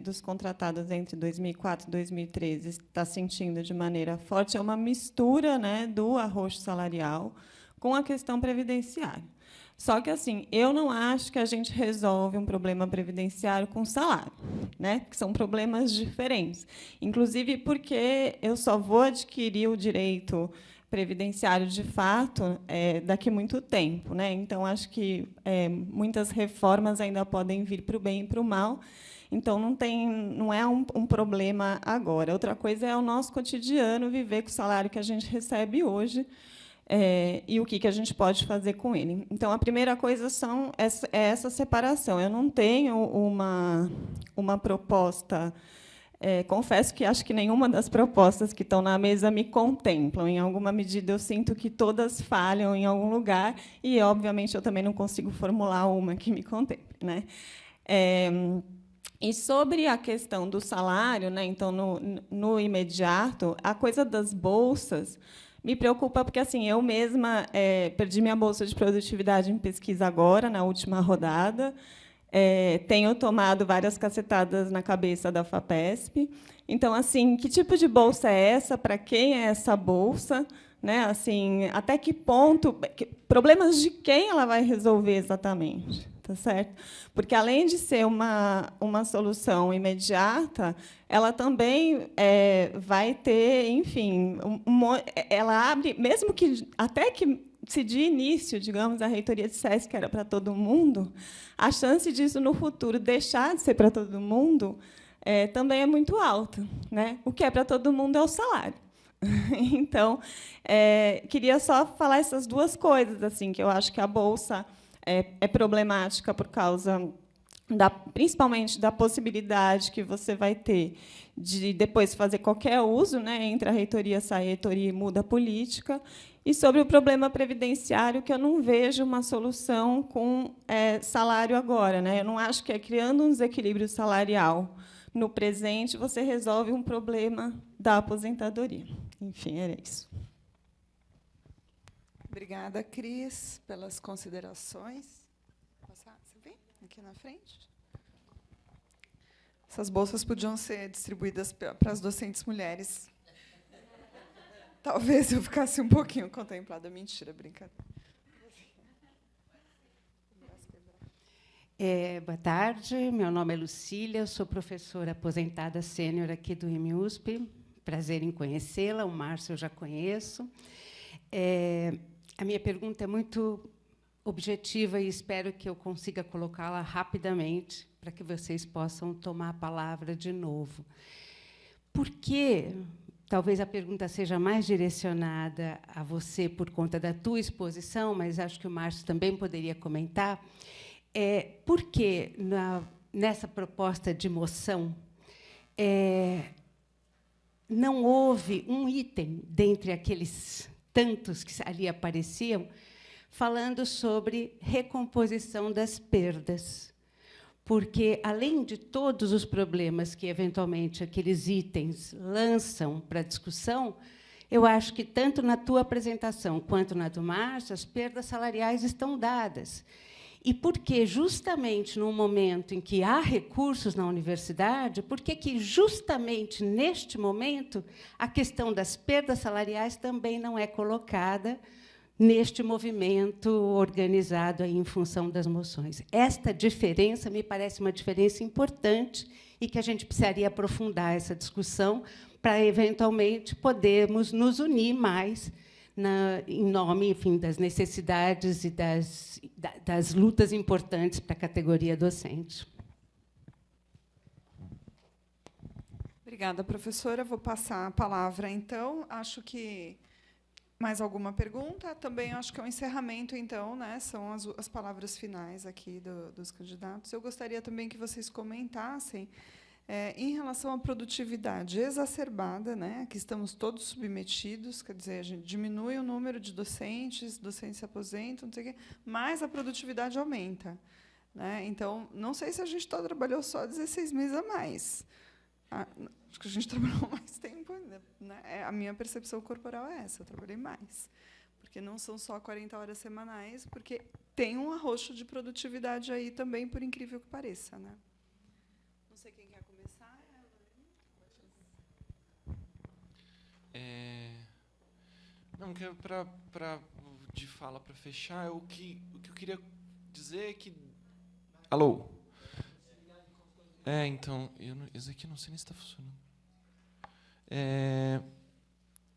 dos contratados entre 2004 e 2013 está sentindo de maneira forte é uma mistura, né, do arroxo salarial com a questão previdenciária. Só que, assim, eu não acho que a gente resolve um problema previdenciário com salário, né? Que são problemas diferentes. Inclusive porque eu só vou adquirir o direito previdenciário, de fato, daqui a muito tempo, né? Então, acho que muitas reformas ainda podem vir para o bem e para o mal. Então, não é um problema agora. Outra coisa é o nosso cotidiano, viver com o salário que a gente recebe hoje, e o que a gente pode fazer com ele. Então, a primeira coisa é essa separação. Eu não tenho uma proposta... confesso que acho que nenhuma das propostas que estão na mesa me contemplam. Em alguma medida, eu sinto que todas falham em algum lugar, e, obviamente, eu também não consigo formular uma que me contemple, né? E sobre a questão do salário, né, então, no imediato, a coisa das bolsas me preocupa, porque assim, eu mesma perdi minha bolsa de produtividade em pesquisa agora, na última rodada. Tenho tomado várias cacetadas na cabeça da FAPESP. Então, assim, que tipo de bolsa é essa? Para quem é essa bolsa? Né? Assim, até que ponto, problemas de quem ela vai resolver exatamente, tá certo? Porque além de ser uma solução imediata, ela também vai ter, enfim, ela abre, mesmo que até que se de início, digamos, a reitoria dissesse que era para todo mundo, a chance disso no futuro deixar de ser para todo mundo também é muito alta, né? O que é para todo mundo é o salário. Então, queria só falar essas duas coisas, assim, que eu acho que a bolsa é problemática por causa principalmente da possibilidade que você vai ter de depois fazer qualquer uso, né, entre a reitoria, sai a reitoria e muda a política, e sobre o problema previdenciário, que eu não vejo uma solução com salário agora, né? Eu não acho que criando um desequilíbrio salarial no presente você resolve um problema da aposentadoria. Enfim, era isso. Obrigada, Cris, pelas considerações. Você vem aqui na frente? Essas bolsas podiam ser distribuídas para as docentes mulheres. Talvez eu ficasse um pouquinho contemplada. Mentira, brincadeira. Boa tarde, meu nome é Lucília, eu sou professora aposentada sênior aqui do IMUSP. Prazer em conhecê-la, o Márcio eu já conheço. A minha pergunta é muito objetiva e espero que eu consiga colocá-la rapidamente para que vocês possam tomar a palavra de novo. Por que, talvez a pergunta seja mais direcionada a você por conta da tua exposição, mas acho que o Márcio também poderia comentar, por que, nessa proposta de moção, não houve um item, dentre aqueles tantos que ali apareciam, falando sobre recomposição das perdas. Porque, além de todos os problemas que, eventualmente, aqueles itens lançam para discussão, eu acho que, tanto na tua apresentação quanto na do Márcio, as perdas salariais estão dadas. E por que, justamente no momento em que há recursos na universidade, por que, justamente neste momento, a questão das perdas salariais também não é colocada neste movimento organizado aí em função das moções? Esta diferença me parece uma diferença importante e que a gente precisaria aprofundar essa discussão para, eventualmente, podermos nos unir mais em nome, enfim, das necessidades e das lutas importantes para a categoria docente. Obrigada, professora. Vou passar a palavra, então. Acho que mais alguma pergunta? Também acho que é um encerramento, então, né? São as palavras finais aqui dos candidatos. Eu gostaria também que vocês comentassem em relação à produtividade exacerbada, né, que estamos todos submetidos, quer dizer, a gente diminui o número de docentes se aposentam, não sei o quê, mas a produtividade aumenta, né? Então, não sei se a gente trabalhou só 16 meses a mais. Acho que a gente trabalhou mais tempo, né? A minha percepção corporal é essa, eu trabalhei mais. Porque não são só 40 horas semanais, porque tem um arroxo de produtividade aí também, por incrível que pareça, né? Não sei quem quer começar. Não, que de fala para fechar, o que eu queria dizer é que... Alô? Então, esse aqui não sei nem se está funcionando.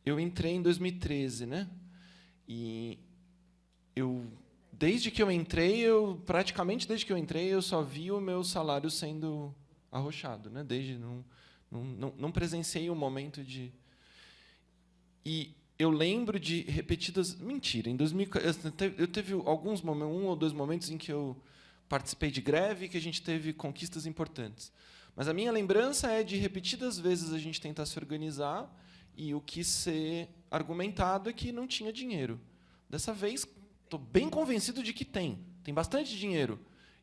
Eu entrei em 2013, né? E desde que eu entrei, praticamente desde que eu entrei, eu só vi o meu salário sendo arrochado, né? Não presenciei um momento de... E eu lembro de repetidas... Mentira, em 2014, eu teve alguns momentos, 1 ou 2 momentos em que eu participei de greve e que a gente teve conquistas importantes. Mas a minha lembrança é de repetidas vezes a gente tentar se organizar e o que ser argumentado é que não tinha dinheiro. Dessa vez, estou bem convencido de que tem bastante dinheiro.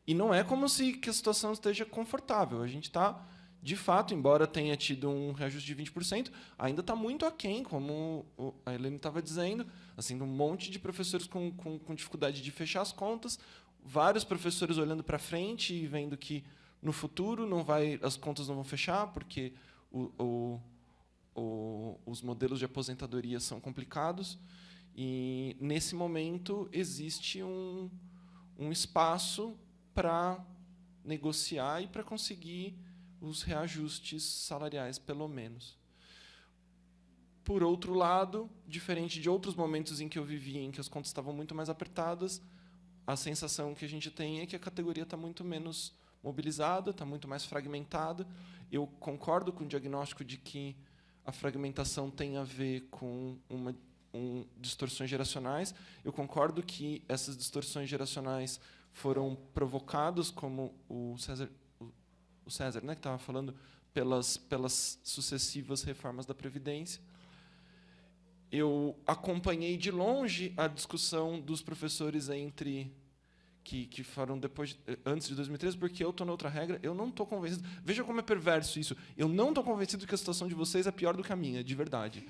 E não é como se que a situação esteja confortável. A gente está, de fato, embora tenha tido um reajuste de 20%, ainda está muito aquém, como a Helene estava dizendo, assim, um monte de professores com dificuldade de fechar as contas, vários professores olhando para frente e vendo que, no futuro, as contas não vão fechar, porque os modelos de aposentadoria são complicados. E, nesse momento, existe um espaço para negociar e para conseguir os reajustes salariais, pelo menos. Por outro lado, diferente de outros momentos em que eu vivi, em que as contas estavam muito mais apertadas, a sensação que a gente tem é que a categoria está muito menos mobilizada, está muito mais fragmentada. Eu concordo com o diagnóstico de que a fragmentação tem a ver com distorções geracionais. Eu concordo que essas distorções geracionais foram provocadas, como o César, né, que estava falando, pelas sucessivas reformas da Previdência. Eu acompanhei de longe a discussão dos professores que foram antes de 2013, porque eu estou na outra regra, eu não estou convencido. Veja como é perverso isso. Eu não estou convencido que a situação de vocês é pior do que a minha, de verdade.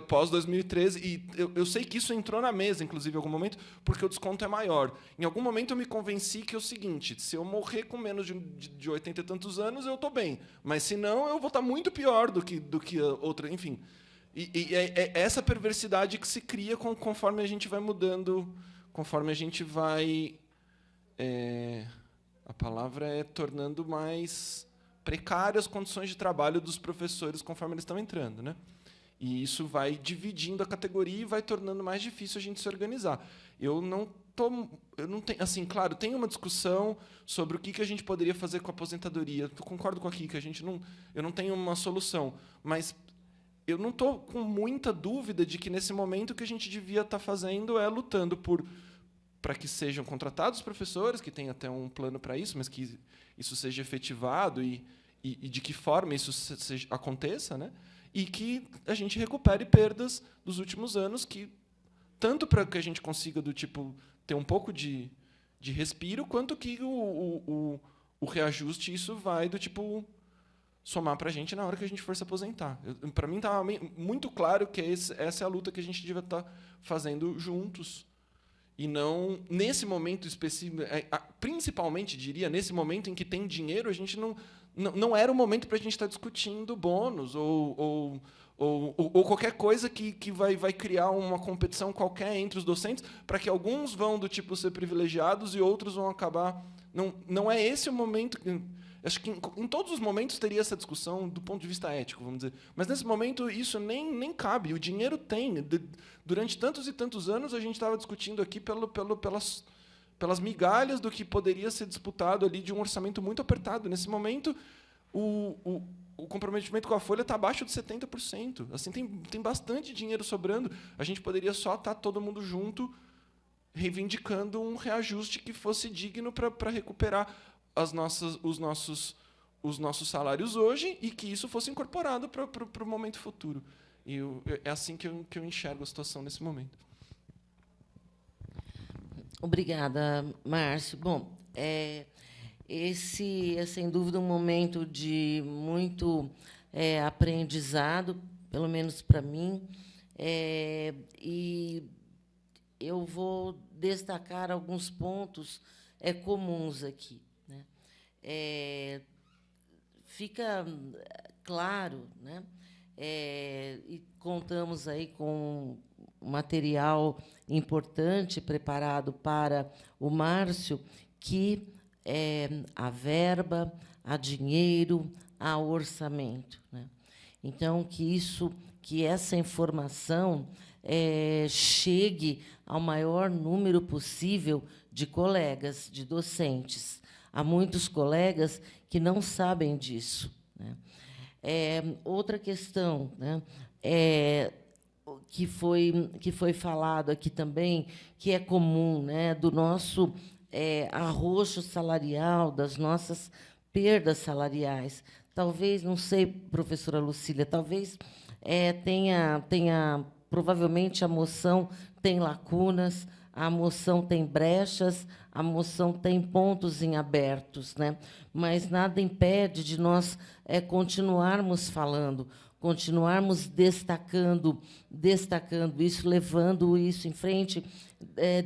Pós 2013, e eu sei que isso entrou na mesa, inclusive, em algum momento, porque o desconto é maior. Em algum momento eu me convenci que é o seguinte: se eu morrer com menos de 80 e tantos anos, eu estou bem. Mas, se não, eu vou estar muito pior do que a outra. Enfim. E é essa perversidade que se cria conforme a gente vai mudando, conforme a gente vai... a palavra é tornando mais precárias as condições de trabalho dos professores conforme eles estão entrando, né? E isso vai dividindo a categoria e vai tornando mais difícil a gente se organizar. Eu não tenho, assim, claro, tem uma discussão sobre o que a gente poderia fazer com a aposentadoria. Eu concordo com a Kika, eu não tenho uma solução, mas eu não estou com muita dúvida de que, nesse momento, o que a gente devia estar fazendo é lutando para que sejam contratados professores, que tem até um plano para isso, mas que isso seja efetivado e de que forma isso aconteça, né? E que a gente recupere perdas dos últimos anos, que tanto para que a gente consiga ter um pouco de respiro, quanto que o reajuste isso vai somar para a gente na hora que a gente for se aposentar. Para mim estava muito claro que essa é a luta que a gente devia estar fazendo juntos. E não, nesse momento específico, principalmente, diria, nesse momento em que tem dinheiro, a gente não era o momento para a gente estar discutindo bônus ou qualquer coisa que vai criar uma competição qualquer entre os docentes, para que alguns vão ser privilegiados e outros vão acabar... Não é esse o momento... Acho que em todos os momentos teria essa discussão do ponto de vista ético, vamos dizer. Mas, nesse momento, isso nem cabe. O dinheiro tem. Durante tantos e tantos anos, a gente estava discutindo aqui pelas migalhas do que poderia ser disputado ali de um orçamento muito apertado. Nesse momento, o comprometimento com a folha está abaixo de 70%. Assim, tem bastante dinheiro sobrando. A gente poderia só estar todo mundo junto, reivindicando um reajuste que fosse digno para recuperar os nossos salários hoje e que isso fosse incorporado para o momento futuro. E é assim que eu enxergo a situação nesse momento. Obrigada, Márcio. Bom, esse é, sem dúvida, um momento de muito aprendizado, pelo menos para mim, e eu vou destacar alguns pontos comuns aqui. Fica claro, né? E contamos aí com um material importante preparado para o Márcio, que há verba, há dinheiro, há orçamento, né? Então, que essa informação chegue ao maior número possível de colegas, de docentes. Há muitos colegas que não sabem disso, né? Outra questão, né, que foi falado aqui também, que é comum, né, do nosso arroxo salarial, das nossas perdas salariais. Talvez, não sei, professora Lucília, talvez tenha provavelmente a moção tem lacunas, a moção tem brechas, a moção tem pontos em abertos, né? Mas nada impede de nós continuarmos falando, continuarmos destacando isso, levando isso em frente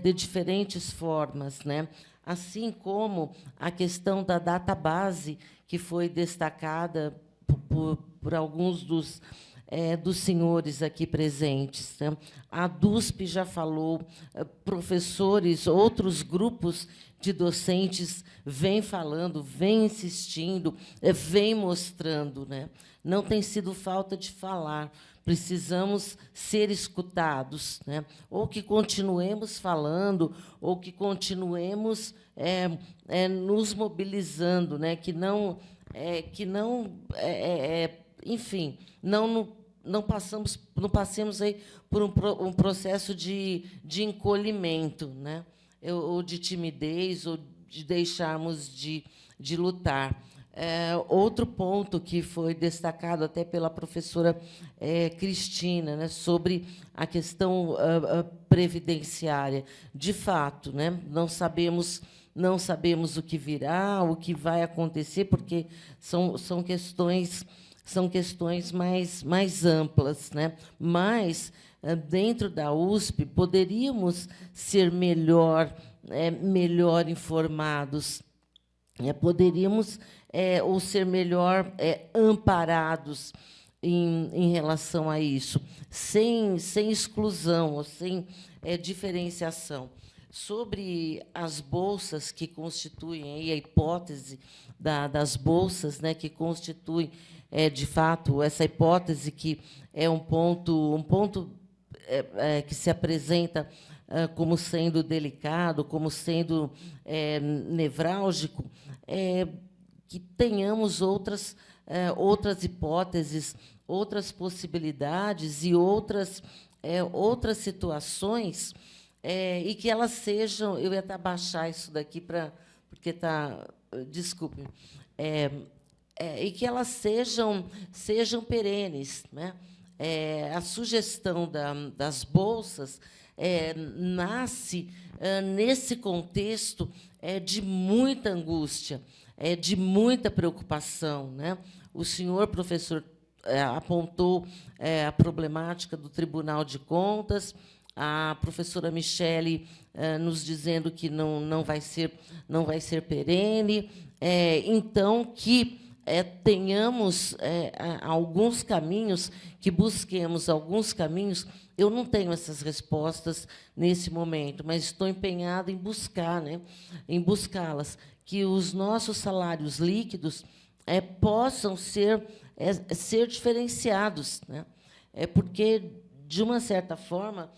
de diferentes formas, né? Assim como a questão da database, que foi destacada por alguns dos senhores aqui presentes, né? A DUSP já falou, professores, outros grupos de docentes vêm falando, vêm insistindo, vêm mostrando, né? Não tem sido falta de falar, precisamos ser escutados, né? Ou que continuemos falando, ou que continuemos nos mobilizando, né? Enfim, não passemos aí por um processo de encolhimento, né? Ou de timidez, ou de deixarmos de lutar. Outro ponto que foi destacado até pela professora Cristina, né, sobre a questão previdenciária. De fato, né, não sabemos o que virá, o que vai acontecer, porque são questões mais amplas, né? Mas, dentro da USP, poderíamos ser melhor informados, poderíamos ou ser melhor amparados em relação a isso, sem exclusão, ou sem diferenciação. Sobre as bolsas que constituem aí a hipótese das bolsas, né, que constituem, de fato, essa hipótese que é um ponto que se apresenta como sendo delicado, como sendo nevrálgico, que tenhamos outras hipóteses, outras possibilidades e outras situações, e que elas sejam... Eu ia até baixar isso daqui porque está... Desculpe. E que elas sejam perenes, né? A sugestão das bolsas nasce nesse contexto de muita angústia, de muita preocupação, né? O senhor professor apontou a problemática do Tribunal de Contas, a professora Michele nos dizendo que não vai ser perene, então que tenhamos alguns caminhos, que busquemos alguns caminhos. Eu não tenho essas respostas nesse momento, mas estou empenhada em buscar, né, em buscá-las, que os nossos salários líquidos possam ser diferenciados, né? Porque, de uma certa forma,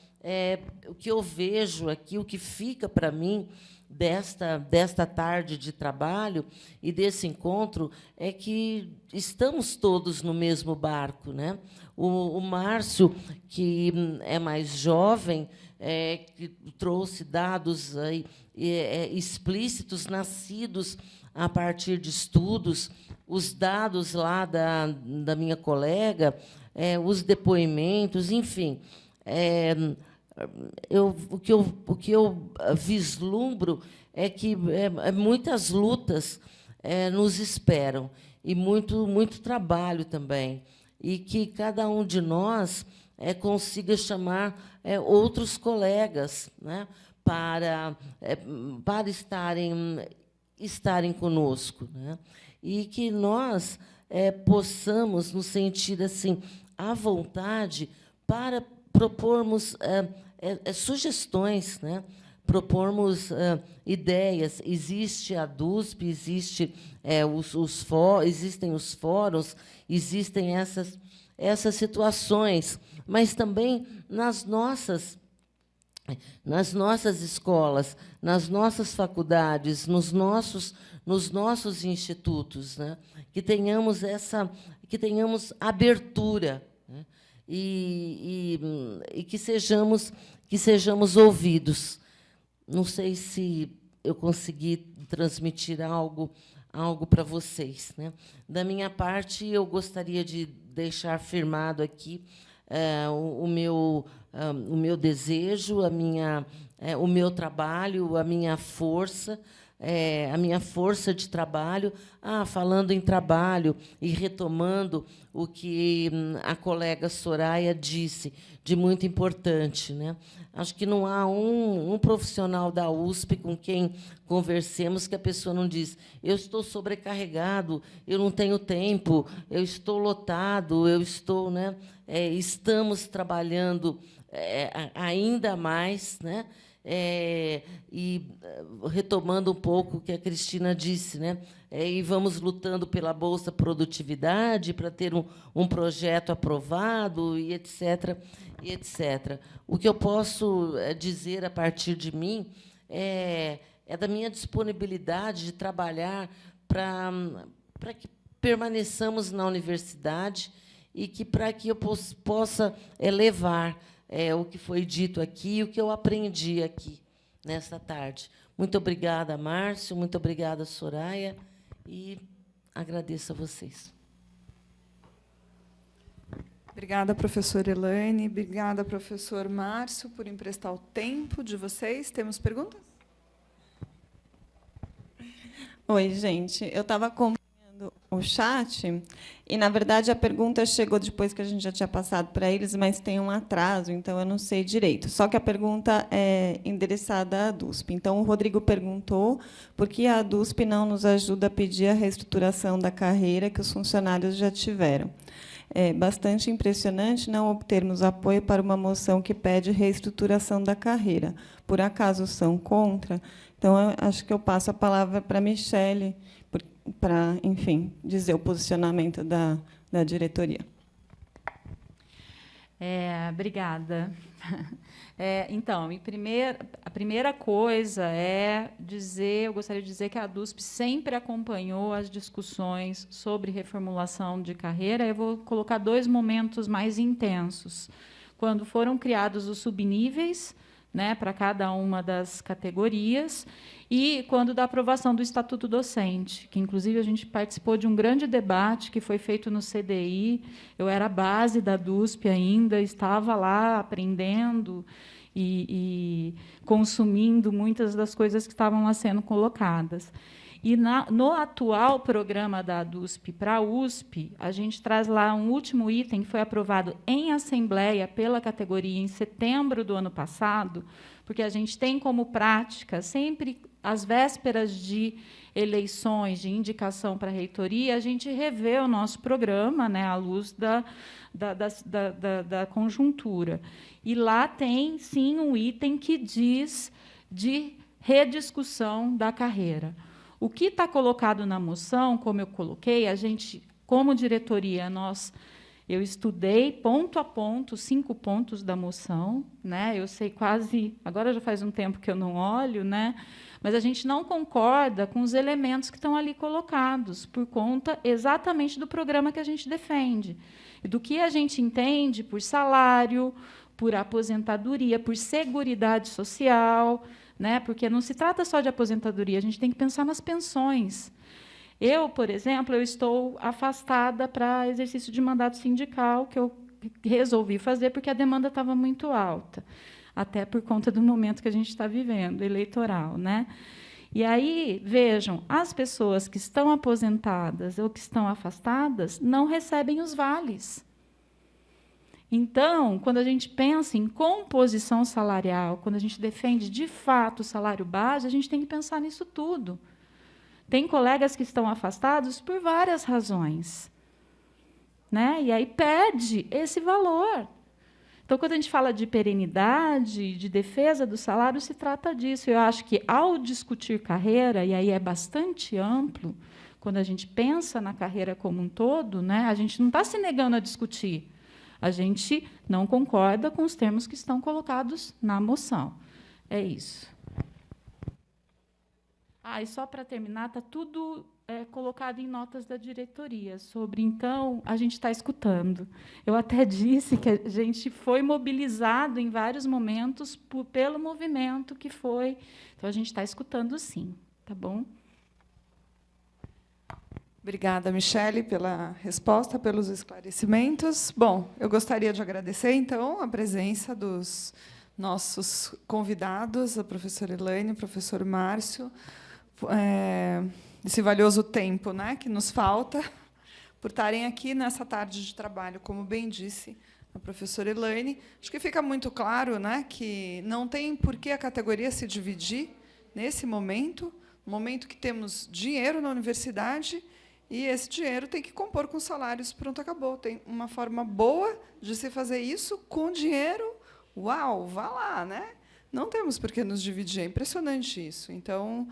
o que eu vejo aqui, o que fica para mim desta tarde de trabalho e desse encontro é que estamos todos no mesmo barco, né? O Márcio, que é mais jovem, que trouxe dados aí, explícitos, nascidos a partir de estudos, os dados lá da minha colega, os depoimentos, enfim. O que eu vislumbro é que muitas lutas nos esperam, e muito trabalho também, e que cada um de nós consiga chamar outros colegas, né, para estarem conosco, né, e que nós possamos nos sentir assim à vontade para propormos sugestões, né? Propormos ideias. Existe a DUSP, existem os fóruns, existem essas situações, mas também nas nossas escolas, nas nossas faculdades, nos nossos institutos, né? Que tenhamos abertura, né? E que sejamos ouvidos. Não sei se eu consegui transmitir algo para vocês, né? Da minha parte, eu gostaria de deixar firmado aqui o meu desejo, o meu trabalho, a minha força de trabalho. Falando em trabalho e retomando o que a colega Soraya disse, de muito importante, né? Acho que não há um profissional da USP com quem conversemos que a pessoa não diz: eu estou sobrecarregado, eu não tenho tempo, eu estou lotado, eu estou, né? Estamos trabalhando ainda mais, né? E retomando um pouco o que a Cristina disse, né? E vamos lutando pela Bolsa Produtividade para ter um projeto aprovado, e etc. E etc. O que eu posso dizer a partir de mim é da minha disponibilidade de trabalhar para que permaneçamos na universidade e para que eu possa levar o que foi dito aqui, o que eu aprendi aqui nesta tarde. Muito obrigada, Márcio, muito obrigada, Soraya, e agradeço a vocês. Obrigada, professora Elaine. Obrigada, professor Márcio, por emprestar o tempo de vocês. Temos perguntas? Oi, gente. Eu estava acompanhando o chat e, na verdade, a pergunta chegou depois que a gente já tinha passado para eles, mas tem um atraso, então eu não sei direito. Só que a pergunta é endereçada à DUSP. Então, o Rodrigo perguntou por que a DUSP não nos ajuda a pedir a reestruturação da carreira que os funcionários já tiveram. É bastante impressionante não obtermos apoio para uma moção que pede reestruturação da carreira. Por acaso são contra? Então, eu acho que eu passo a palavra para a Michele, para, enfim, dizer o posicionamento da diretoria. Obrigada. Então, a primeira coisa eu gostaria de dizer que a DUSP sempre acompanhou as discussões sobre reformulação de carreira. Eu vou colocar 2 momentos mais intensos. Quando foram criados os subníveis, né, para cada uma das categorias, e quando da aprovação do Estatuto Docente, que, inclusive, a gente participou de um grande debate que foi feito no CDI. Eu era a base da DUSP ainda, estava lá aprendendo e consumindo muitas das coisas que estavam lá sendo colocadas. E no atual programa da DUSP para a USP, a gente traz lá um último item que foi aprovado em assembleia pela categoria em setembro do ano passado, porque a gente tem como prática, sempre às vésperas de eleições, de indicação para a reitoria, a gente revê o nosso programa, né, à luz da conjuntura. E lá tem, sim, um item que diz de rediscussão da carreira. O que está colocado na moção, como eu coloquei, a gente, como diretoria, eu estudei ponto a ponto 5 pontos da moção, né? Eu sei quase, agora já faz um tempo que eu não olho, né? Mas a gente não concorda com os elementos que estão ali colocados, por conta exatamente do programa que a gente defende, e do que a gente entende por salário, por aposentadoria, por seguridade social, né? Porque não se trata só de aposentadoria, a gente tem que pensar nas pensões. Eu, por exemplo, estou afastada para exercício de mandato sindical, que eu resolvi fazer porque a demanda estava muito alta, até por conta do momento que a gente está vivendo, eleitoral, né? E aí, vejam, as pessoas que estão aposentadas ou que estão afastadas não recebem os vales. Então, quando a gente pensa em composição salarial, quando a gente defende, de fato, o salário base, a gente tem que pensar nisso tudo. Tem colegas que estão afastados por várias razões, né? E aí perde esse valor. Então, quando a gente fala de perenidade, de defesa do salário, se trata disso. Eu acho que, ao discutir carreira, e aí é bastante amplo, quando a gente pensa na carreira como um todo, né, a gente não está se negando a discutir. A gente não concorda com os termos que estão colocados na moção. É isso. E só para terminar, está tudo colocado em notas da diretoria sobre. Então, a gente está escutando. Eu até disse que a gente foi mobilizado em vários momentos pelo movimento que foi. Então, a gente está escutando, sim. Tá bom? Obrigada, Michele, pela resposta, pelos esclarecimentos. Bom, eu gostaria de agradecer, então, a presença dos nossos convidados, a professora Elaine, o professor Márcio, esse valioso tempo, né, que nos falta, por estarem aqui nessa tarde de trabalho, como bem disse a professora Elaine. Acho que fica muito claro, né, que não tem por que a categoria se dividir nesse momento, no momento que temos dinheiro na universidade, e esse dinheiro tem que compor com salários, pronto, acabou. Tem uma forma boa de se fazer isso com dinheiro. Uau, vá lá, né? Não temos por que nos dividir, é impressionante isso. Então,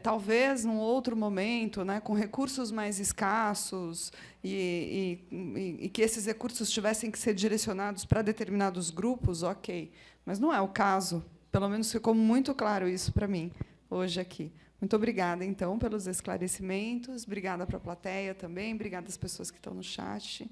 talvez, num outro momento, né, com recursos mais escassos, e que esses recursos tivessem que ser direcionados para determinados grupos, ok. Mas não é o caso. Pelo menos ficou muito claro isso para mim, hoje aqui. Muito obrigada, então, pelos esclarecimentos. Obrigada para a plateia também. Obrigada às pessoas que estão no chat.